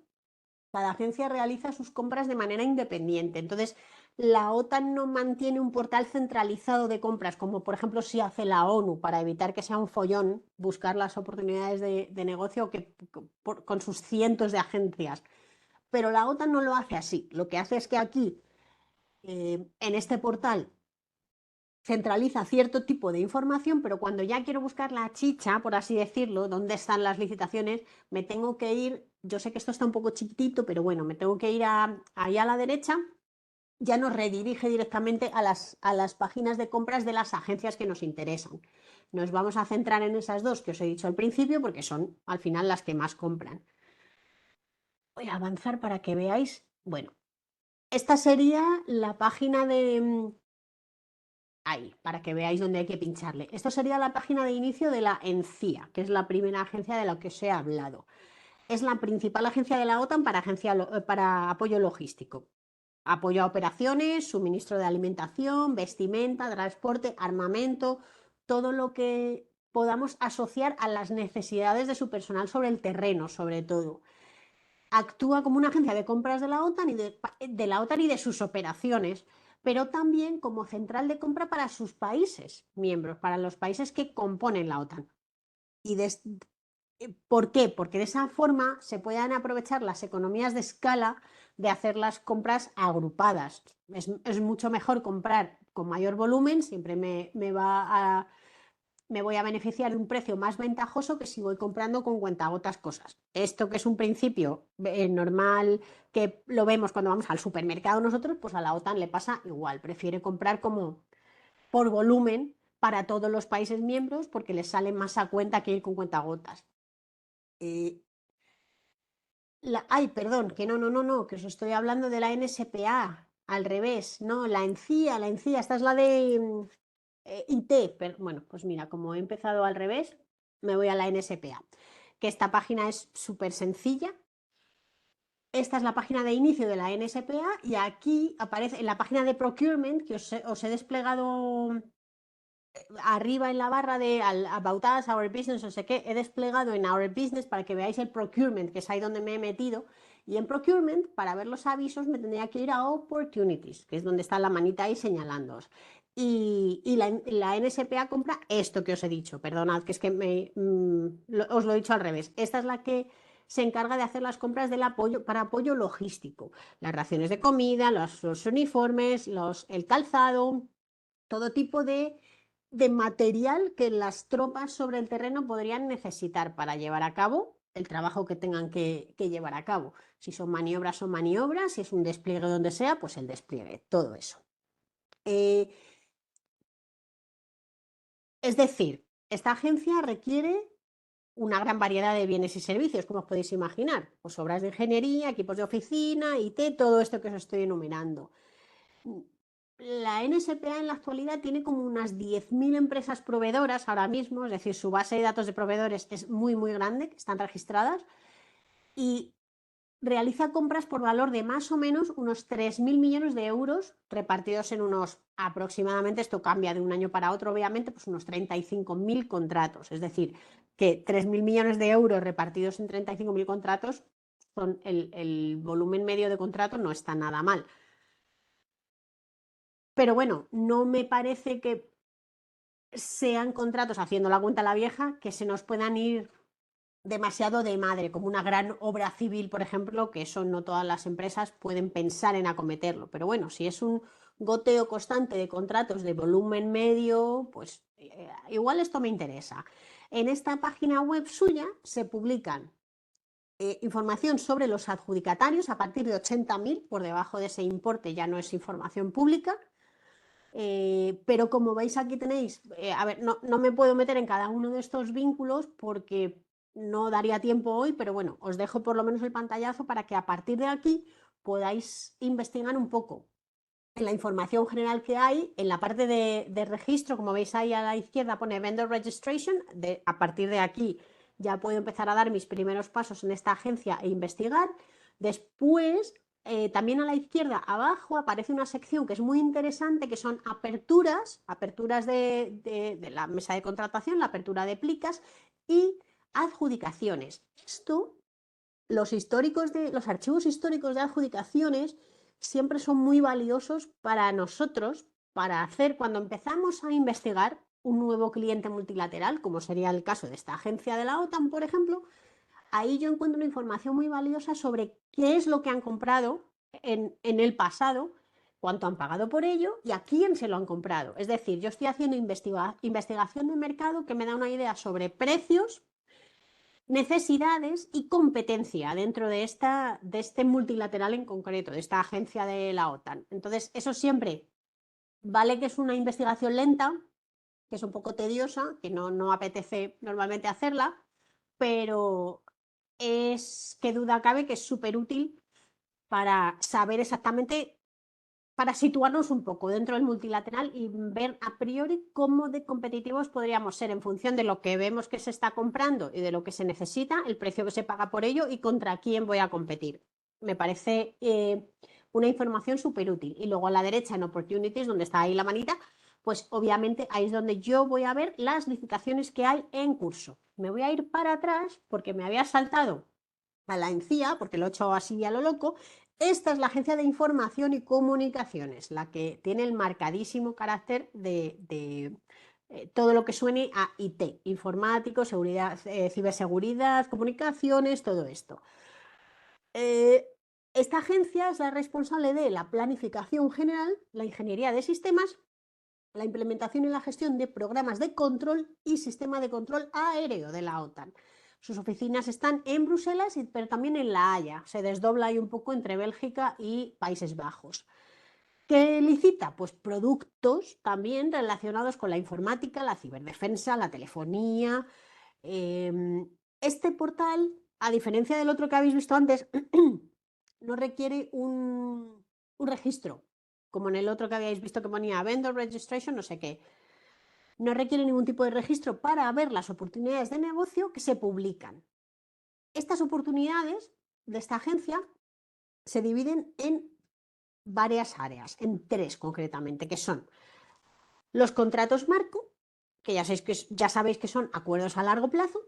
cada agencia realiza sus compras de manera independiente. Entonces, la OTAN no mantiene un portal centralizado de compras, como por ejemplo si hace la ONU, para evitar que sea un follón buscar las oportunidades de negocio con sus cientos de agencias. Pero la OTAN no lo hace así. Lo que hace es que aquí, en este portal, centraliza cierto tipo de información, pero cuando ya quiero buscar la chicha, por así decirlo, dónde están las licitaciones, me tengo que ir, yo sé que esto está un poco chiquitito, pero bueno, me tengo que ir ahí a la derecha, ya nos redirige directamente a las páginas de compras de las agencias que nos interesan. Nos vamos a centrar en esas dos que os he dicho al principio, porque son al final las que más compran. Voy a avanzar para que veáis, bueno, esta sería la página de, ahí, para que veáis dónde hay que pincharle. Esto sería la página de inicio de la ENCIA, que es la primera agencia de la que os he hablado. Es la principal agencia de la OTAN para apoyo logístico. Apoyo a operaciones, suministro de alimentación, vestimenta, transporte, armamento, todo lo que podamos asociar a las necesidades de su personal sobre el terreno, sobre todo. Actúa como una agencia de compras de la OTAN de la OTAN y de sus operaciones, pero también como central de compra para sus países miembros, para los países que componen la OTAN. Y ¿por qué? Porque de esa forma se puedan aprovechar las economías de escala de hacer las compras agrupadas. Es mucho mejor comprar con mayor volumen, siempre me voy a beneficiar de un precio más ventajoso que si voy comprando con cuentagotas cosas. Esto que es un principio normal, que lo vemos cuando vamos al supermercado nosotros, pues a la OTAN le pasa igual. Prefiere comprar como por volumen para todos los países miembros porque les sale más a cuenta que ir con cuentagotas. Eh, Ay, perdón, que no, que os estoy hablando de la NSPA, al revés, no, la ENCIA, esta es la de IT, pero bueno, pues mira, como he empezado al revés, me voy a la NSPA, que esta página es súper sencilla. Esta es la página de inicio de la NSPA y aquí aparece en la página de procurement que os he desplegado arriba en la barra de About Us, Our Business, no sé qué, he desplegado en Our Business para que veáis el procurement, que es ahí donde me he metido. Y en procurement, para ver los avisos, me tendría que ir a Opportunities, que es donde está la manita ahí señalándoos. Y la NSPA compra esto que os he dicho. Perdonad, que es que os lo he dicho al revés. Esta es la que se encarga de hacer las compras del apoyo para apoyo logístico. Las raciones de comida, los uniformes, el calzado, todo tipo de material que las tropas sobre el terreno podrían necesitar para llevar a cabo el trabajo que tengan que llevar a cabo. Si son maniobras, si es un despliegue donde sea, pues el despliegue, todo eso. Es decir, esta agencia requiere una gran variedad de bienes y servicios, como os podéis imaginar, pues obras de ingeniería, equipos de oficina, IT, todo esto que os estoy enumerando. La NSPA en la actualidad tiene como unas 10.000 empresas proveedoras ahora mismo, es decir, su base de datos de proveedores es muy, muy grande, que están registradas, y realiza compras por valor de más o menos unos 3.000 millones de euros repartidos en unos aproximadamente, esto cambia de un año para otro obviamente, pues unos 35.000 contratos. Es decir, que 3.000 millones de euros repartidos en 35.000 contratos, son el volumen medio de contrato no está nada mal. Pero bueno, no me parece que sean contratos, haciendo la cuenta a la vieja, que se nos puedan ir demasiado de madre, como una gran obra civil, por ejemplo, que eso no todas las empresas pueden pensar en acometerlo. Pero bueno, si es un goteo constante de contratos de volumen medio, pues igual esto me interesa. En esta página web suya se publican información sobre los adjudicatarios a partir de 80.000, por debajo de ese importe ya no es información pública. Pero como veis aquí tenéis, a ver, no me puedo meter en cada uno de estos vínculos porque no daría tiempo hoy, pero bueno, os dejo por lo menos el pantallazo para que a partir de aquí podáis investigar un poco en la información general que hay, en la parte de registro, como veis ahí a la izquierda pone Vendor Registration, a partir de aquí ya puedo empezar a dar mis primeros pasos en esta agencia e investigar. Después, también a la izquierda abajo aparece una sección que es muy interesante, que son aperturas de la mesa de contratación, la apertura de plicas y adjudicaciones. Esto, los archivos históricos de adjudicaciones siempre son muy valiosos para nosotros, para hacer cuando empezamos a investigar un nuevo cliente multilateral, como sería el caso de esta agencia de la OTAN, por ejemplo. Ahí yo encuentro una información muy valiosa sobre qué es lo que han comprado en el pasado, cuánto han pagado por ello y a quién se lo han comprado. Es decir, yo estoy haciendo investigación de mercado que me da una idea sobre precios, necesidades y competencia dentro de este multilateral en concreto, de esta agencia de la OTAN. Entonces, eso siempre vale que es una investigación lenta, que es un poco tediosa, que no apetece normalmente hacerla, pero es, qué duda cabe, que es súper útil para saber exactamente, para situarnos un poco dentro del multilateral y ver a priori cómo de competitivos podríamos ser en función de lo que vemos que se está comprando y de lo que se necesita, el precio que se paga por ello y contra quién voy a competir. Me parece una información súper útil. Y luego a la derecha en Opportunities, donde está ahí la manita, pues obviamente ahí es donde yo voy a ver las licitaciones que hay en curso. Me voy a ir para atrás porque me había saltado a la ENCIA, porque lo he hecho así a lo loco. Esta es la Agencia de Información y Comunicaciones, la que tiene el marcadísimo carácter de todo lo que suene a IT, informático, seguridad, ciberseguridad, comunicaciones, todo esto. Esta agencia es la responsable de la planificación general, la ingeniería de sistemas, la implementación y la gestión de programas de control y sistema de control aéreo de la OTAN. Sus oficinas están en Bruselas, pero también en La Haya. Se desdobla ahí un poco entre Bélgica y Países Bajos. ¿Qué licita? Pues productos también relacionados con la informática, la ciberdefensa, la telefonía. Este portal, a diferencia del otro que habéis visto antes, no requiere un registro, como en el otro que habéis visto que ponía Vendor Registration, no sé qué. No requiere ningún tipo de registro para ver las oportunidades de negocio que se publican. Estas oportunidades de esta agencia se dividen en varias áreas, en tres concretamente, que son los contratos marco, que ya sabéis que son acuerdos a largo plazo.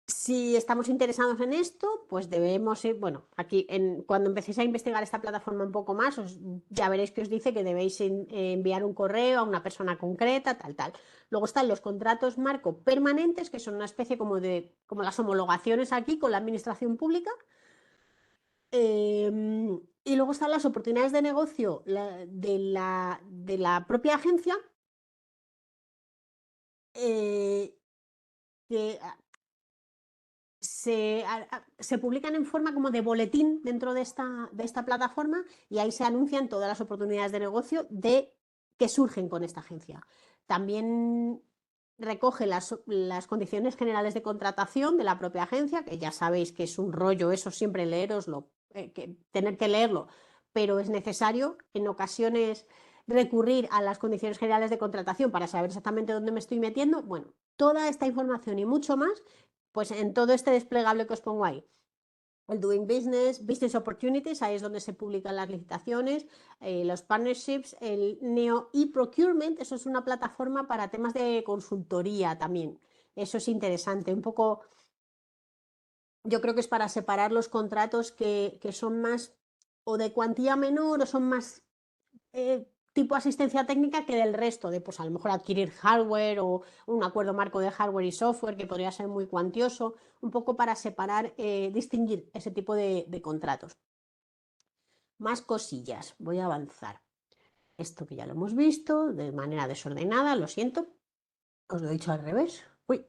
Si estamos interesados en esto, pues debemos, bueno, aquí cuando empecéis a investigar esta plataforma un poco más, ya veréis que os dice que debéis enviar un correo a una persona concreta, tal. Luego están los contratos marco permanentes, que son una especie como las homologaciones aquí con la administración pública. Y luego están las oportunidades de negocio de la propia agencia, que se publican en forma como de boletín dentro de esta plataforma y ahí se anuncian todas las oportunidades de negocio que surgen con esta agencia. También recoge las condiciones generales de contratación de la propia agencia, que ya sabéis que es un rollo eso, siempre leeroslo, tener que leerlo, pero es necesario en ocasiones recurrir a las condiciones generales de contratación para saber exactamente dónde me estoy metiendo. Bueno, toda esta información y mucho más pues en todo este desplegable que os pongo ahí. el Doing Business, Business Opportunities, ahí es donde se publican las licitaciones, los partnerships, el Neo e-Procurement, eso es una plataforma para temas de consultoría también. Eso es interesante, un poco, yo creo que es para separar los contratos que son más o de cuantía menor o son más tipo asistencia técnica que del resto, de pues a lo mejor adquirir hardware o un acuerdo marco de hardware y software que podría ser muy cuantioso, un poco para separar, distinguir ese tipo de contratos. Más cosillas, voy a avanzar. Esto que ya lo hemos visto de manera desordenada, lo siento, os lo he dicho al revés. Uy,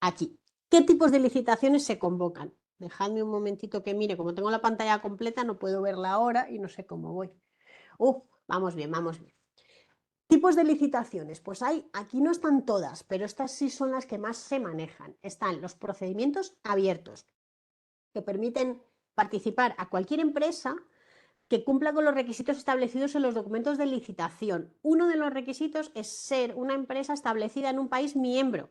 aquí. ¿Qué tipos de licitaciones se convocan? Dejadme un momentito que mire, como tengo la pantalla completa no puedo verla ahora y no sé cómo voy. Vamos bien, vamos bien. Tipos de licitaciones, pues hay, aquí no están todas, pero estas sí son las que más se manejan. Están los procedimientos abiertos, que permiten participar a cualquier empresa que cumpla con los requisitos establecidos en los documentos de licitación. Uno de los requisitos es ser una empresa establecida en un país miembro,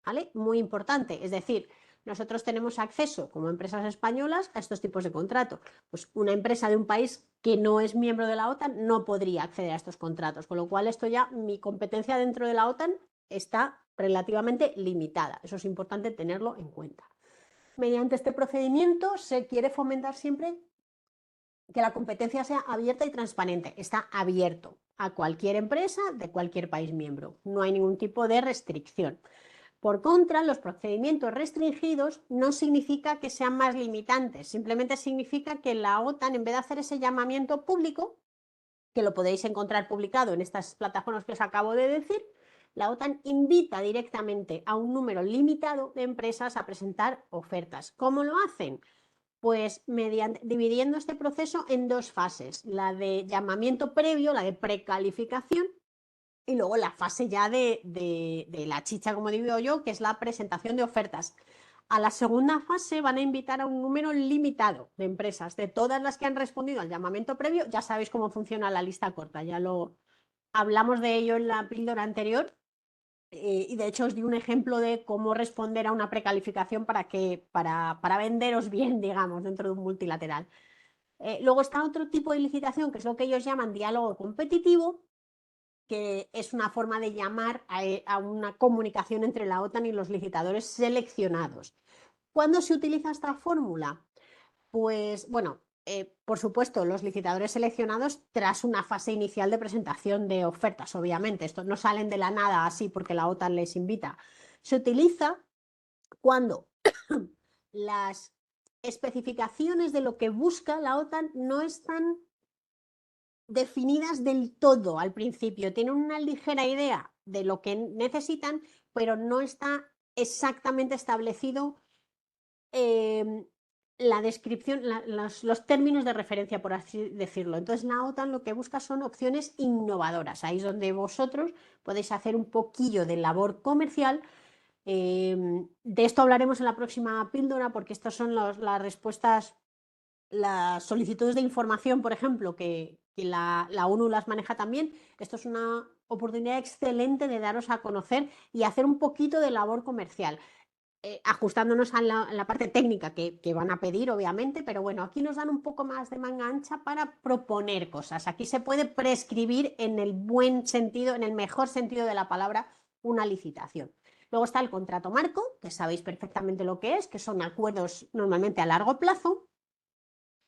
¿vale? Muy importante, es decir, nosotros tenemos acceso como empresas españolas a estos tipos de contrato. Pues una empresa de un país que no es miembro de la OTAN no podría acceder a estos contratos, con lo cual esto ya, mi competencia dentro de la OTAN está relativamente limitada. Eso es importante tenerlo en cuenta. Mediante este procedimiento se quiere fomentar siempre que la competencia sea abierta y transparente. Está abierto a cualquier empresa de cualquier país miembro. No hay ningún tipo de restricción. Por contra, los procedimientos restringidos no significa que sean más limitantes, simplemente significa que la OTAN, en vez de hacer ese llamamiento público, que lo podéis encontrar publicado en estas plataformas que os acabo de decir, la OTAN invita directamente a un número limitado de empresas a presentar ofertas. ¿Cómo lo hacen? Pues dividiendo este proceso en dos fases, la de llamamiento previo, la de precalificación, y luego la fase ya de la chicha, como digo yo, que es la presentación de ofertas. A la segunda fase van a invitar a un número limitado de empresas, de todas las que han respondido al llamamiento previo. Ya sabéis cómo funciona la lista corta, ya lo hablamos de ello en la píldora anterior. Y de hecho os di un ejemplo de cómo responder a una precalificación para venderos bien, digamos, dentro de un multilateral. Luego está otro tipo de licitación, que es lo que ellos llaman diálogo competitivo, que es una forma de llamar a una comunicación entre la OTAN y los licitadores seleccionados. ¿Cuándo se utiliza esta fórmula? Pues bueno, por supuesto, los licitadores seleccionados tras una fase inicial de presentación de ofertas, obviamente. Estos no salen de la nada así porque la OTAN les invita. Se utiliza cuando las especificaciones de lo que busca la OTAN no están definidas del todo al principio. Tienen una ligera idea de lo que necesitan, pero no está exactamente establecido la descripción, los términos de referencia, por así decirlo. Entonces la OTAN lo que busca son opciones innovadoras. Ahí es donde vosotros podéis hacer un poquillo de labor comercial. De esto hablaremos en la próxima píldora porque estas son las respuestas, las solicitudes de información, por ejemplo, que la ONU las maneja también. Esto es una oportunidad excelente de daros a conocer y hacer un poquito de labor comercial. Ajustándonos a la parte técnica que van a pedir, obviamente, pero bueno, aquí nos dan un poco más de manga ancha para proponer cosas. Aquí se puede prescribir en el buen sentido, en el mejor sentido de la palabra, una licitación. Luego está el contrato marco, que sabéis perfectamente lo que son acuerdos normalmente a largo plazo.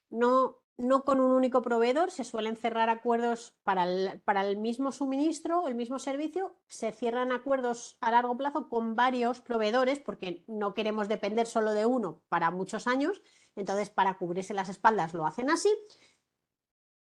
No con un único proveedor, se suelen cerrar acuerdos para el mismo suministro, el mismo servicio, se cierran acuerdos a largo plazo con varios proveedores porque no queremos depender solo de uno para muchos años, entonces para cubrirse las espaldas lo hacen así.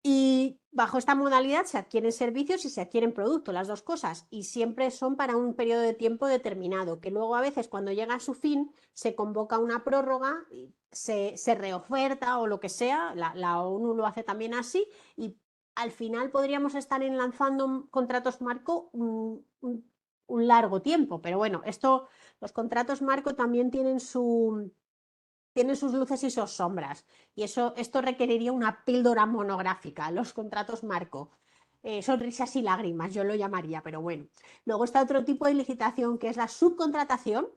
Y bajo esta modalidad se adquieren servicios y se adquieren productos, las dos cosas, y siempre son para un periodo de tiempo determinado, que luego a veces cuando llega a su fin se convoca una prórroga, se reoferta o lo que sea, la ONU lo hace también así, y al final podríamos estar lanzando contratos marco un largo tiempo, pero bueno, los contratos marco también tienen sus luces y sus sombras. Y esto requeriría una píldora monográfica, los contratos marco. Sonrisas y lágrimas, yo lo llamaría, pero bueno. Luego está otro tipo de licitación que es la subcontratación,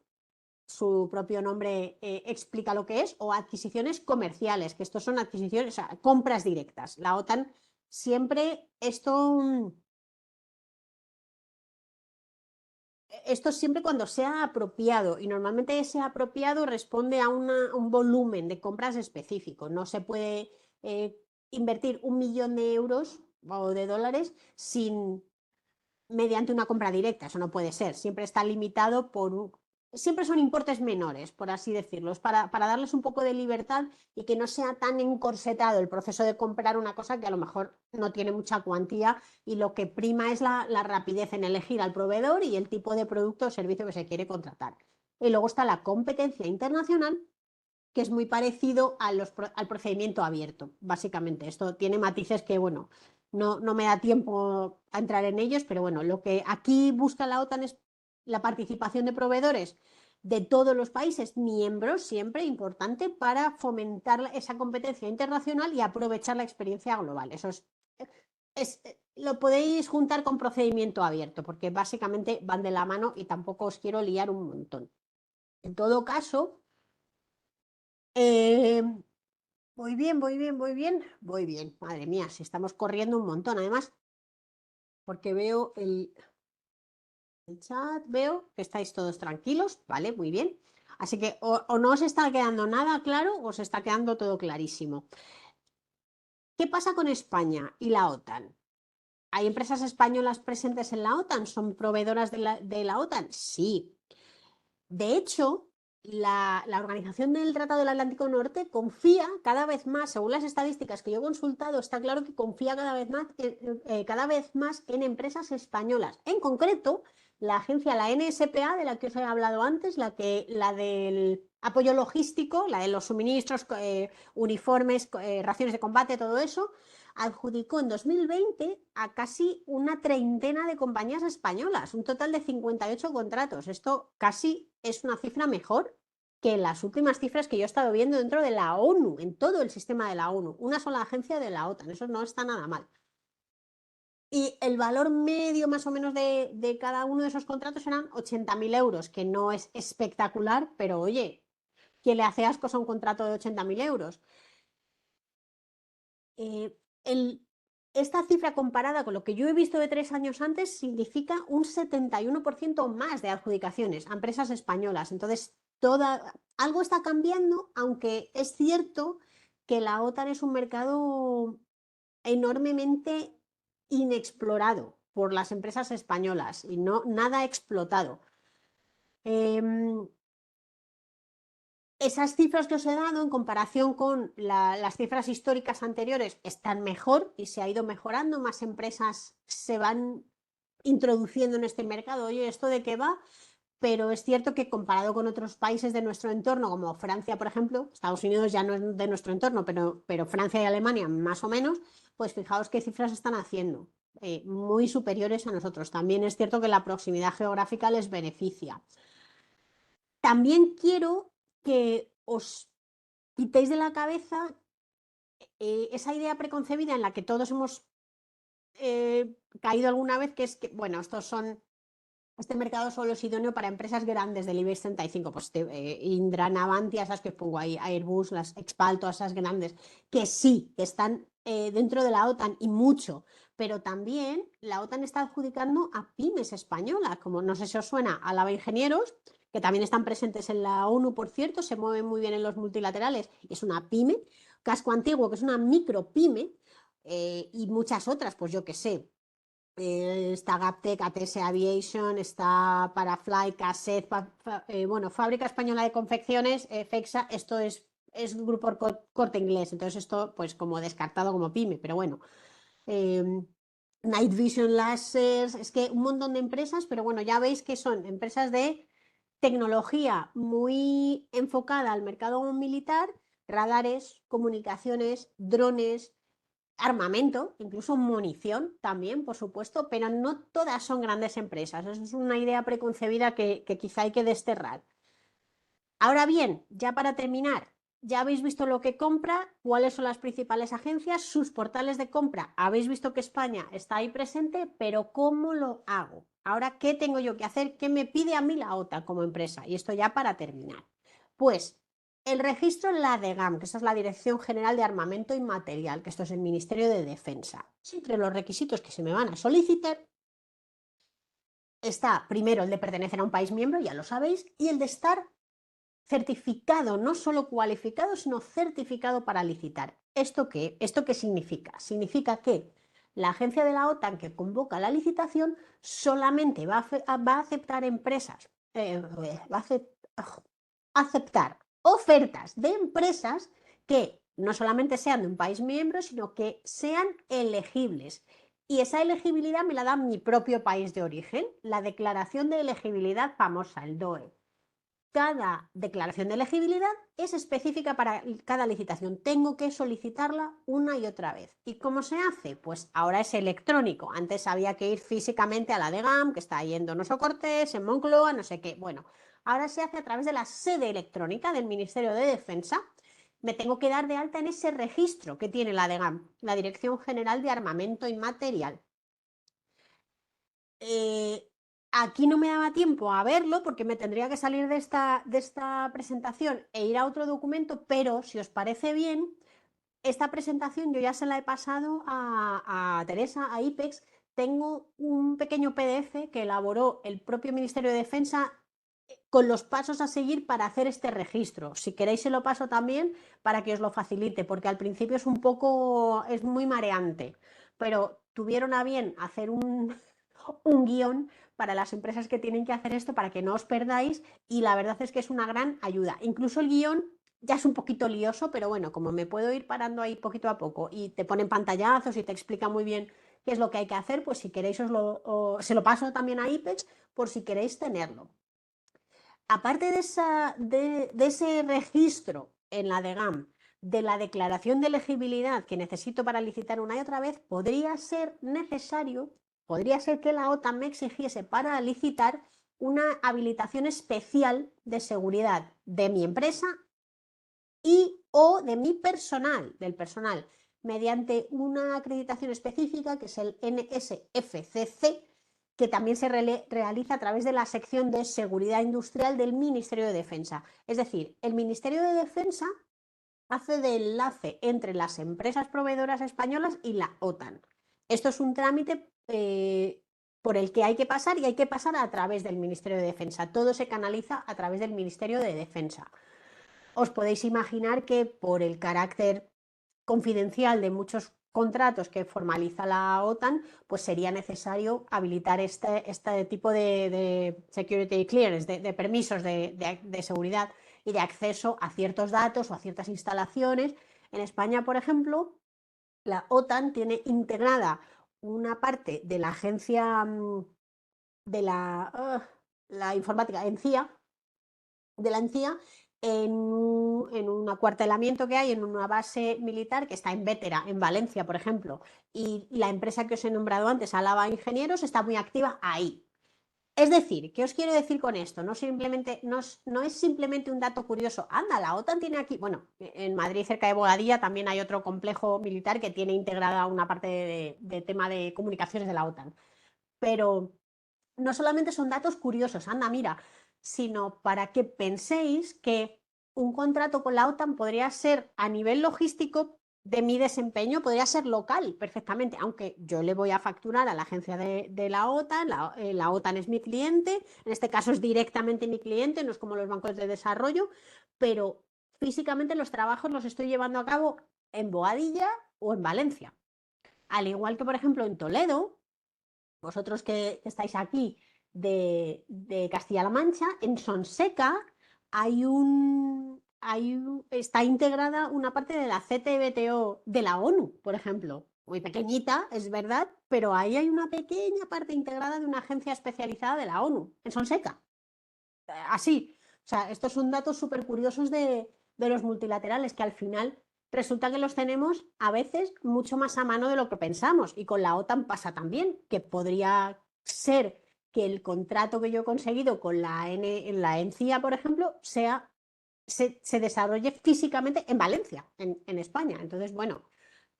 su propio nombre explica lo que es, o adquisiciones comerciales, que estos son adquisiciones, o sea, compras directas. La OTAN siempre esto siempre cuando sea apropiado, y normalmente ese apropiado responde a un volumen de compras específico. No se puede invertir 1 millón de euros o de dólares mediante una compra directa. Eso no puede ser. Siempre está limitado siempre son importes menores, por así decirlo. Es para darles un poco de libertad y que no sea tan encorsetado el proceso de comprar una cosa que a lo mejor no tiene mucha cuantía, y lo que prima es la rapidez en elegir al proveedor y el tipo de producto o servicio que se quiere contratar. Y luego está la competencia internacional, que es muy parecido al procedimiento abierto, básicamente. Esto tiene matices que, bueno, no me da tiempo a entrar en ellos, pero bueno, lo que aquí busca la OTAN es la participación de proveedores de todos los países miembros, siempre importante, para fomentar esa competencia internacional y aprovechar la experiencia global. Eso lo podéis juntar con procedimiento abierto, porque básicamente van de la mano y tampoco os quiero liar un montón. En todo caso, eh, voy bien, voy bien, voy bien, voy bien. Madre mía, si estamos corriendo un montón. Además, porque veo el chat, veo que estáis todos tranquilos, ¿vale? Muy bien. Así que o no os está quedando nada claro o os está quedando todo clarísimo. ¿Qué pasa con España y la OTAN? ¿Hay empresas españolas presentes en la OTAN? ¿Son proveedoras de la OTAN? Sí. De hecho, la Organización del Tratado del Atlántico Norte confía cada vez más, según las estadísticas que yo he consultado, está claro que confía cada vez más en empresas españolas. En concreto, la agencia, la NSPA, de la que os he hablado antes, la del apoyo logístico, la de los suministros, uniformes, raciones de combate, todo eso, adjudicó en 2020 a casi una treintena de compañías españolas, un total de 58 contratos. Esto casi es una cifra mejor que las últimas cifras que yo he estado viendo dentro de la ONU, en todo el sistema de la ONU, una sola agencia de la OTAN. Eso no está nada mal. Y el valor medio más o menos de cada uno de esos contratos eran 80.000 euros, que no es espectacular, pero oye, ¿quién le hace ascos a un contrato de 80.000 euros? Eh, esta cifra comparada con lo que yo he visto de 3 años antes significa un 71% más de adjudicaciones a empresas españolas. Entonces, algo está cambiando, aunque es cierto que la OTAN es un mercado enormemente inexplorado por las empresas españolas y no nada explotado. Esas cifras que os he dado en comparación con las cifras históricas anteriores están mejor y se ha ido mejorando, más empresas se van introduciendo en este mercado. Oye, ¿esto de qué va? Pero es cierto que comparado con otros países de nuestro entorno, como Francia, por ejemplo, Estados Unidos ya no es de nuestro entorno, pero Francia y Alemania más o menos, pues fijaos qué cifras están haciendo, muy superiores a nosotros. También es cierto que la proximidad geográfica les beneficia. También quiero que os quitéis de la cabeza esa idea preconcebida en la que todos hemos caído alguna vez, que es que, bueno, este mercado solo es idóneo para empresas grandes del IBEX 35, pues Indra, Navantia, esas que os pongo ahí, Airbus, las Expal, todas esas grandes, que sí, que están dentro de la OTAN y mucho, pero también la OTAN está adjudicando a pymes españolas, como no sé si os suena, Álava Ingenieros, que también están presentes en la ONU, por cierto, se mueven muy bien en los multilaterales, es una pyme. Casco Antiguo, que es una micro pyme, y muchas otras, pues yo qué sé, está Gaptec, ATS Aviation, está Parafly, Cassette, bueno, Fábrica Española de Confecciones, FEXA, esto es Grupo Corte Inglés, entonces esto pues como descartado como pyme, pero bueno. Night Vision Lasers, es que un montón de empresas, pero bueno, ya veis que son empresas de tecnología muy enfocada al mercado militar, radares, comunicaciones, drones, armamento, incluso munición también, por supuesto, pero no todas son grandes empresas. Eso es una idea preconcebida que quizá hay que desterrar. Ahora bien, ya para terminar, ya habéis visto lo que compra, cuáles son las principales agencias, sus portales de compra. Habéis visto que España está ahí presente, pero ¿cómo lo hago? Ahora, ¿qué tengo yo que hacer? ¿Qué me pide a mí la OTAN como empresa? Y esto ya para terminar. Pues el registro en la DGAM, que esa es la Dirección General de Armamento y Material, que esto es el Ministerio de Defensa. Entre los requisitos que se me van a solicitar está primero el de pertenecer a un país miembro, ya lo sabéis, y el de estar certificado, no solo cualificado, sino certificado para licitar. ¿Esto qué significa? Significa que la agencia de la OTAN que convoca la licitación solamente va a aceptar empresas, va a aceptar ofertas de empresas que no solamente sean de un país miembro, sino que sean elegibles. Y esa elegibilidad me la da mi propio país de origen, la declaración de elegibilidad famosa, el DOE. Cada declaración de elegibilidad es específica para cada licitación. Tengo que solicitarla una y otra vez. ¿Y cómo se hace? Pues ahora es electrónico. Antes había que ir físicamente a la DGAM, que está ahí en Donoso Cortés, en Moncloa, no sé qué. Bueno, ahora se hace a través de la sede electrónica del Ministerio de Defensa. Me tengo que dar de alta en ese registro que tiene la DGAM, la Dirección General de Armamento y Material. Aquí no me daba tiempo a verlo porque me tendría que salir de esta presentación e ir a otro documento, pero si os parece bien, esta presentación yo ya se la he pasado a Teresa, a IPEX. Tengo un pequeño PDF que elaboró el propio Ministerio de Defensa con los pasos a seguir para hacer este registro. Si queréis se lo paso también para que os lo facilite, porque al principio es muy mareante, pero tuvieron a bien hacer un guión para las empresas que tienen que hacer esto para que no os perdáis y la verdad es que es una gran ayuda. Incluso el guión ya es un poquito lioso, pero bueno, como me puedo ir parando ahí poquito a poco y te ponen pantallazos y te explica muy bien qué es lo que hay que hacer, pues si queréis se lo paso también a IPEX por si queréis tenerlo. Aparte de ese registro en la DGAM, de la declaración de elegibilidad que necesito para licitar una y otra vez, podría ser que la OTAN me exigiese para licitar una habilitación especial de seguridad de mi empresa y o de mi personal, del personal, mediante una acreditación específica que es el NSFCC, que también se realiza a través de la sección de seguridad industrial del Ministerio de Defensa. Es decir, el Ministerio de Defensa hace de enlace entre las empresas proveedoras españolas y la OTAN. Esto es un trámite por el que hay que pasar y hay que pasar a través del Ministerio de Defensa. Todo se canaliza a través del Ministerio de Defensa. Os podéis imaginar que por el carácter confidencial de muchos contratos que formaliza la OTAN, pues sería necesario habilitar este tipo de security clearance, de permisos de seguridad y de acceso a ciertos datos o a ciertas instalaciones. En España, por ejemplo, la OTAN tiene integrada una parte de la agencia de la informática, ENCIA, de la ENCIA, en un acuartelamiento que hay en una base militar que está en Vétera, en Valencia, por ejemplo, y la empresa que os he nombrado antes, Álava Ingenieros, está muy activa ahí. Es decir, ¿qué os quiero decir con esto? No es simplemente un dato curioso. Anda, la OTAN tiene aquí, bueno, en Madrid, cerca de Boadilla, también hay otro complejo militar que tiene integrada una parte de tema de comunicaciones de la OTAN. Pero no solamente son datos curiosos, anda, mira, sino para que penséis que un contrato con la OTAN podría ser a nivel logístico de mi desempeño, podría ser local perfectamente, aunque yo le voy a facturar a la agencia de la OTAN, la OTAN es mi cliente, en este caso es directamente mi cliente, no es como los bancos de desarrollo, pero físicamente los trabajos los estoy llevando a cabo en Boadilla o en Valencia. Al igual que, por ejemplo, en Toledo, vosotros que estáis aquí de Castilla-La Mancha, en Sonseca está integrada una parte de la CTBTO de la ONU, por ejemplo. Muy pequeñita, es verdad, pero ahí hay una pequeña parte integrada de una agencia especializada de la ONU, en Sonseca. Así. O sea, estos son datos súper curiosos de los multilaterales que al final resulta que los tenemos a veces mucho más a mano de lo que pensamos. Y con la OTAN pasa también, que podría ser que el contrato que yo he conseguido con en la ENCIA, por ejemplo, sea se desarrolle físicamente en Valencia, en España. Entonces, bueno,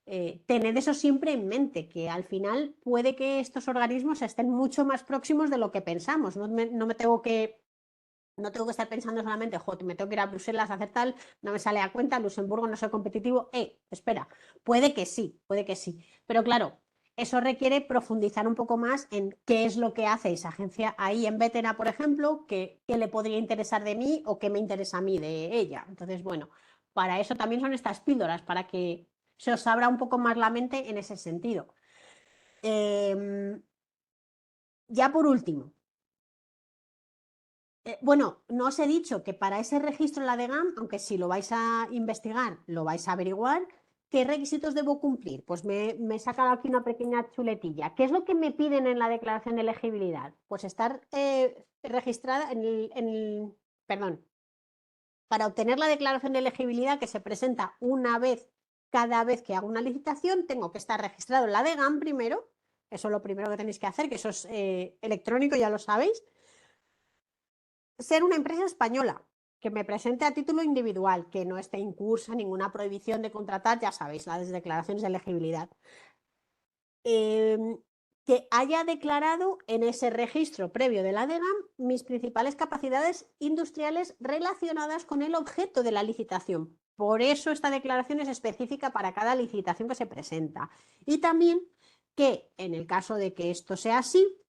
tened eso siempre en mente, que al final puede que estos organismos estén mucho más próximos de lo que pensamos. No tengo que estar pensando solamente, joder, me tengo que ir a Bruselas a hacer tal, no me sale a cuenta, Luxemburgo no soy competitivo. Espera, puede que sí. Pero claro, eso requiere profundizar un poco más en qué es lo que hace esa agencia ahí en Vétera, por ejemplo, qué le podría interesar de mí o qué me interesa a mí de ella. Entonces, bueno, para eso también son estas píldoras, para que se os abra un poco más la mente en ese sentido. Ya por último, bueno, no os he dicho que para ese registro en la DGAM, aunque si lo vais a investigar, lo vais a averiguar, ¿qué requisitos debo cumplir? Pues me he sacado aquí una pequeña chuletilla. ¿Qué es lo que me piden en la declaración de elegibilidad? Pues estar registrada perdón, para obtener la declaración de elegibilidad que se presenta una vez, cada vez que hago una licitación, tengo que estar registrado en la DGAM primero. Eso es lo primero que tenéis que hacer, que eso es electrónico, ya lo sabéis. Ser una empresa española, que me presente a título individual, que no esté incursa ninguna prohibición de contratar, ya sabéis, las declaraciones de elegibilidad. Que haya declarado en ese registro previo de la DGAM mis principales capacidades industriales relacionadas con el objeto de la licitación. Por eso esta declaración es específica para cada licitación que se presenta. Y también que en el caso de que esto sea así,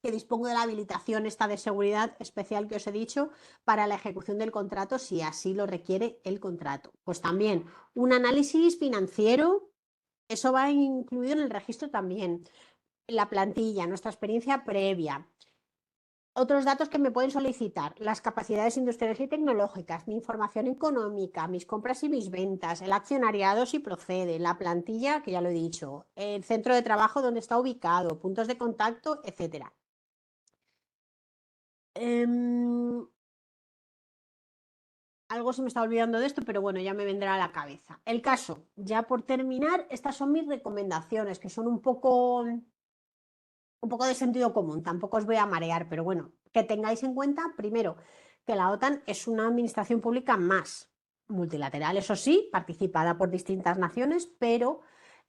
que dispongo de la habilitación esta de seguridad especial que os he dicho para la ejecución del contrato si así lo requiere el contrato. Pues también un análisis financiero, eso va incluido en el registro también, la plantilla, nuestra experiencia previa. Otros datos que me pueden solicitar, las capacidades industriales y tecnológicas, mi información económica, mis compras y mis ventas, el accionariado si procede, la plantilla, que ya lo he dicho, el centro de trabajo donde está ubicado, puntos de contacto, etcétera. Algo se me está olvidando de esto, pero bueno, ya me vendrá a la cabeza. El caso, ya por terminar, estas son mis recomendaciones, que son un poco de sentido común, tampoco os voy a marear, pero bueno, que tengáis en cuenta, primero, que la OTAN es una administración pública más multilateral, eso sí, participada por distintas naciones, pero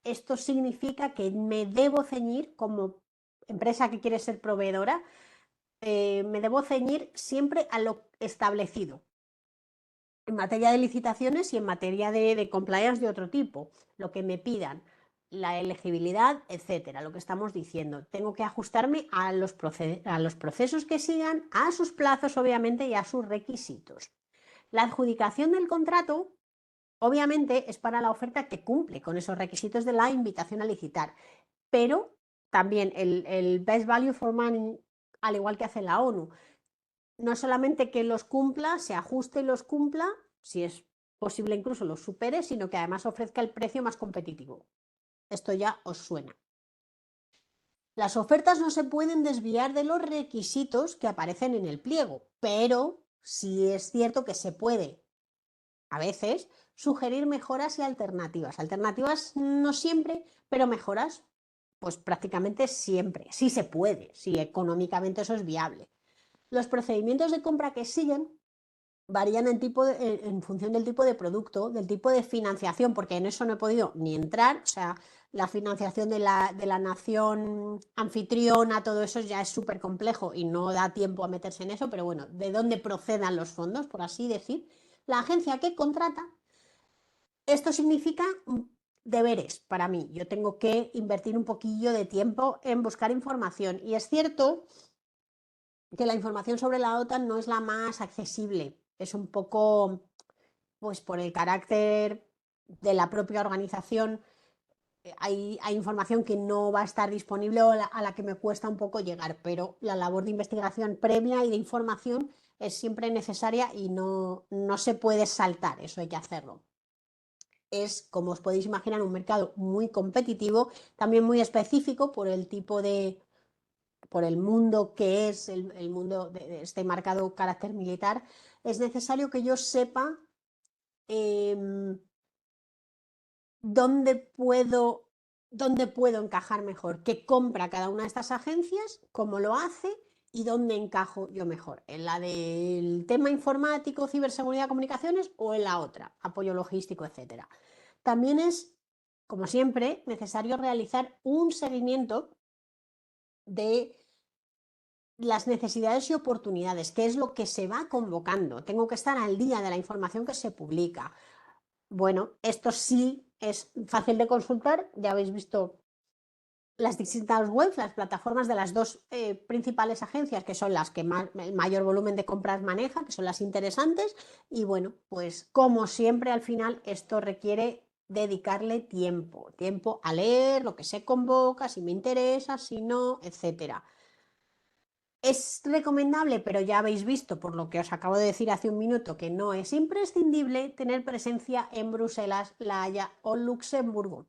esto significa que me debo ceñir como empresa que quiere ser proveedora, me debo ceñir siempre a lo establecido en materia de licitaciones y en materia de compliance de otro tipo, lo que me pidan, la elegibilidad, etcétera, lo que estamos diciendo. Tengo que ajustarme a los procesos que sigan, a sus plazos, obviamente, y a sus requisitos. La adjudicación del contrato, obviamente, es para la oferta que cumple con esos requisitos de la invitación a licitar, pero también el Best Value for Money, al igual que hace la ONU, no solamente que los cumpla, se ajuste y los cumpla, si es posible incluso los supere, sino que además ofrezca el precio más competitivo. Esto ya os suena. Las ofertas no se pueden desviar de los requisitos que aparecen en el pliego, pero sí es cierto que se puede, a veces, sugerir mejoras y alternativas. Alternativas no siempre, pero mejoras, pues prácticamente siempre. Sí se puede, si económicamente eso es viable. Los procedimientos de compra que siguen varían en función del tipo de producto, del tipo de financiación, porque en eso no he podido ni entrar, o sea, la financiación de la nación anfitriona, todo eso ya es súper complejo y no da tiempo a meterse en eso, pero bueno, de dónde procedan los fondos, por así decir, la agencia que contrata, esto significa deberes para mí. Yo tengo que invertir un poquillo de tiempo en buscar información y es cierto que la información sobre la OTAN no es la más accesible, es un poco, pues por el carácter de la propia organización, hay información que no va a estar disponible o a la que me cuesta un poco llegar, pero la labor de investigación previa y de información es siempre necesaria y no se puede saltar, eso hay que hacerlo. Es, como os podéis imaginar, un mercado muy competitivo, también muy específico por el mundo que es el mundo de este marcado carácter militar. Es necesario que yo sepa eh, dónde puedo encajar mejor, qué compra cada una de estas agencias, cómo lo hace y dónde encajo yo mejor, en la del tema informático, ciberseguridad, comunicaciones o en la otra, apoyo logístico, etcétera. También es, como siempre, necesario realizar un seguimiento de las necesidades y oportunidades, qué es lo que se va convocando. Tengo que estar al día de la información que se publica. Bueno, esto sí es fácil de consultar, ya habéis visto las distintas webs, las plataformas de las dos principales agencias, que son las que el mayor volumen de compras maneja, que son las interesantes, y bueno, pues como siempre al final esto requiere dedicarle tiempo, tiempo a leer lo que se convoca, si me interesa, si no, etcétera. Es recomendable, pero ya habéis visto por lo que os acabo de decir hace un minuto que no es imprescindible tener presencia en Bruselas, La Haya o Luxemburgo,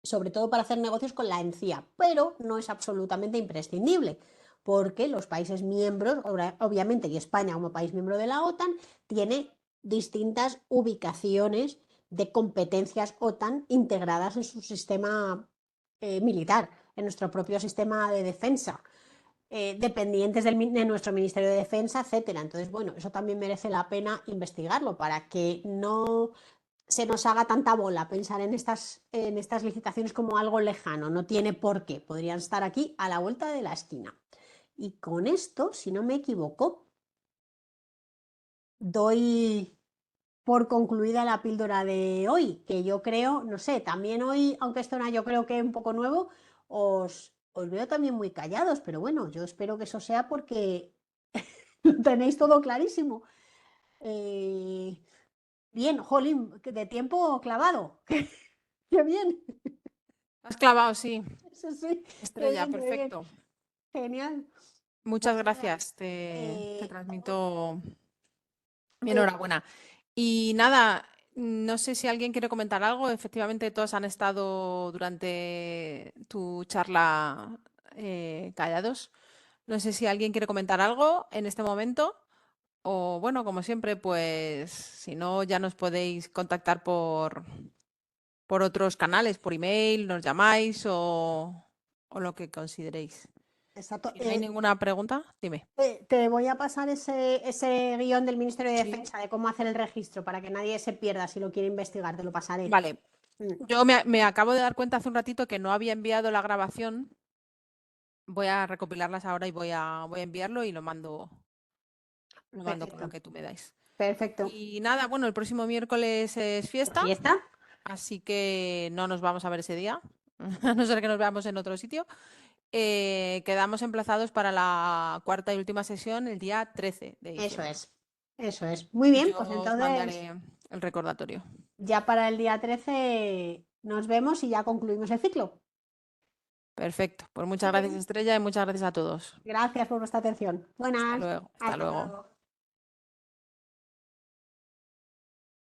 sobre todo para hacer negocios con la ENCIA, pero no es absolutamente imprescindible, porque los países miembros, obviamente, y España como país miembro de la OTAN, tiene distintas ubicaciones de competencias OTAN integradas en su sistema militar, en nuestro propio sistema de defensa. Dependientes de nuestro Ministerio de Defensa, etcétera. Entonces, bueno, eso también merece la pena investigarlo para que no se nos haga tanta bola pensar en estas licitaciones como algo lejano. No tiene por qué. Podrían estar aquí a la vuelta de la esquina. Y con esto, si no me equivoco, doy por concluida la píldora de hoy, que yo creo, no sé, también hoy, aunque esto era yo creo que un poco nuevo, os veo también muy callados, pero bueno, yo espero que eso sea porque lo tenéis todo clarísimo. Eh, bien, jolín, de tiempo clavado. Qué bien. Has clavado, sí. Sí, sí, qué Estrella, bien, qué bien. perfecto. Genial. Muchas Pues nada, gracias. Te eh, transmito mi eh, enhorabuena. Y nada, no sé si alguien quiere comentar algo. Efectivamente, todos han estado durante tu charla callados. No sé si alguien quiere comentar algo en este momento. O bueno, como siempre, pues si no, ya nos podéis contactar por otros canales, por email, nos llamáis o lo que consideréis. exacto. Si no hay ninguna pregunta, dime. Te voy a pasar ese guión del Ministerio de Sí. Defensa de cómo hacer el registro para que nadie se pierda si lo quiere investigar, te lo pasaré. Vale. Mm, Yo me acabo de dar cuenta hace un ratito que no había enviado la grabación. Voy a recopilarlas ahora y voy a enviarlo y lo mando con lo Perfecto, que tú me dais. perfecto. Y nada, bueno, el próximo miércoles es fiesta, ¿Fiesta? así que no nos vamos a ver ese día, a no ser que nos veamos en otro sitio. Quedamos emplazados para la cuarta y última sesión el día 13 de Eso diciembre. es, eso es. Muy Y bien, yo pues os entonces mandaré el recordatorio. ya para el día 13 nos vemos y ya concluimos el ciclo. Perfecto. Pues muchas Muy gracias, bien. Estrella, y muchas gracias a todos. Gracias por vuestra atención. Hasta Buenas, luego. Hasta hasta luego. luego.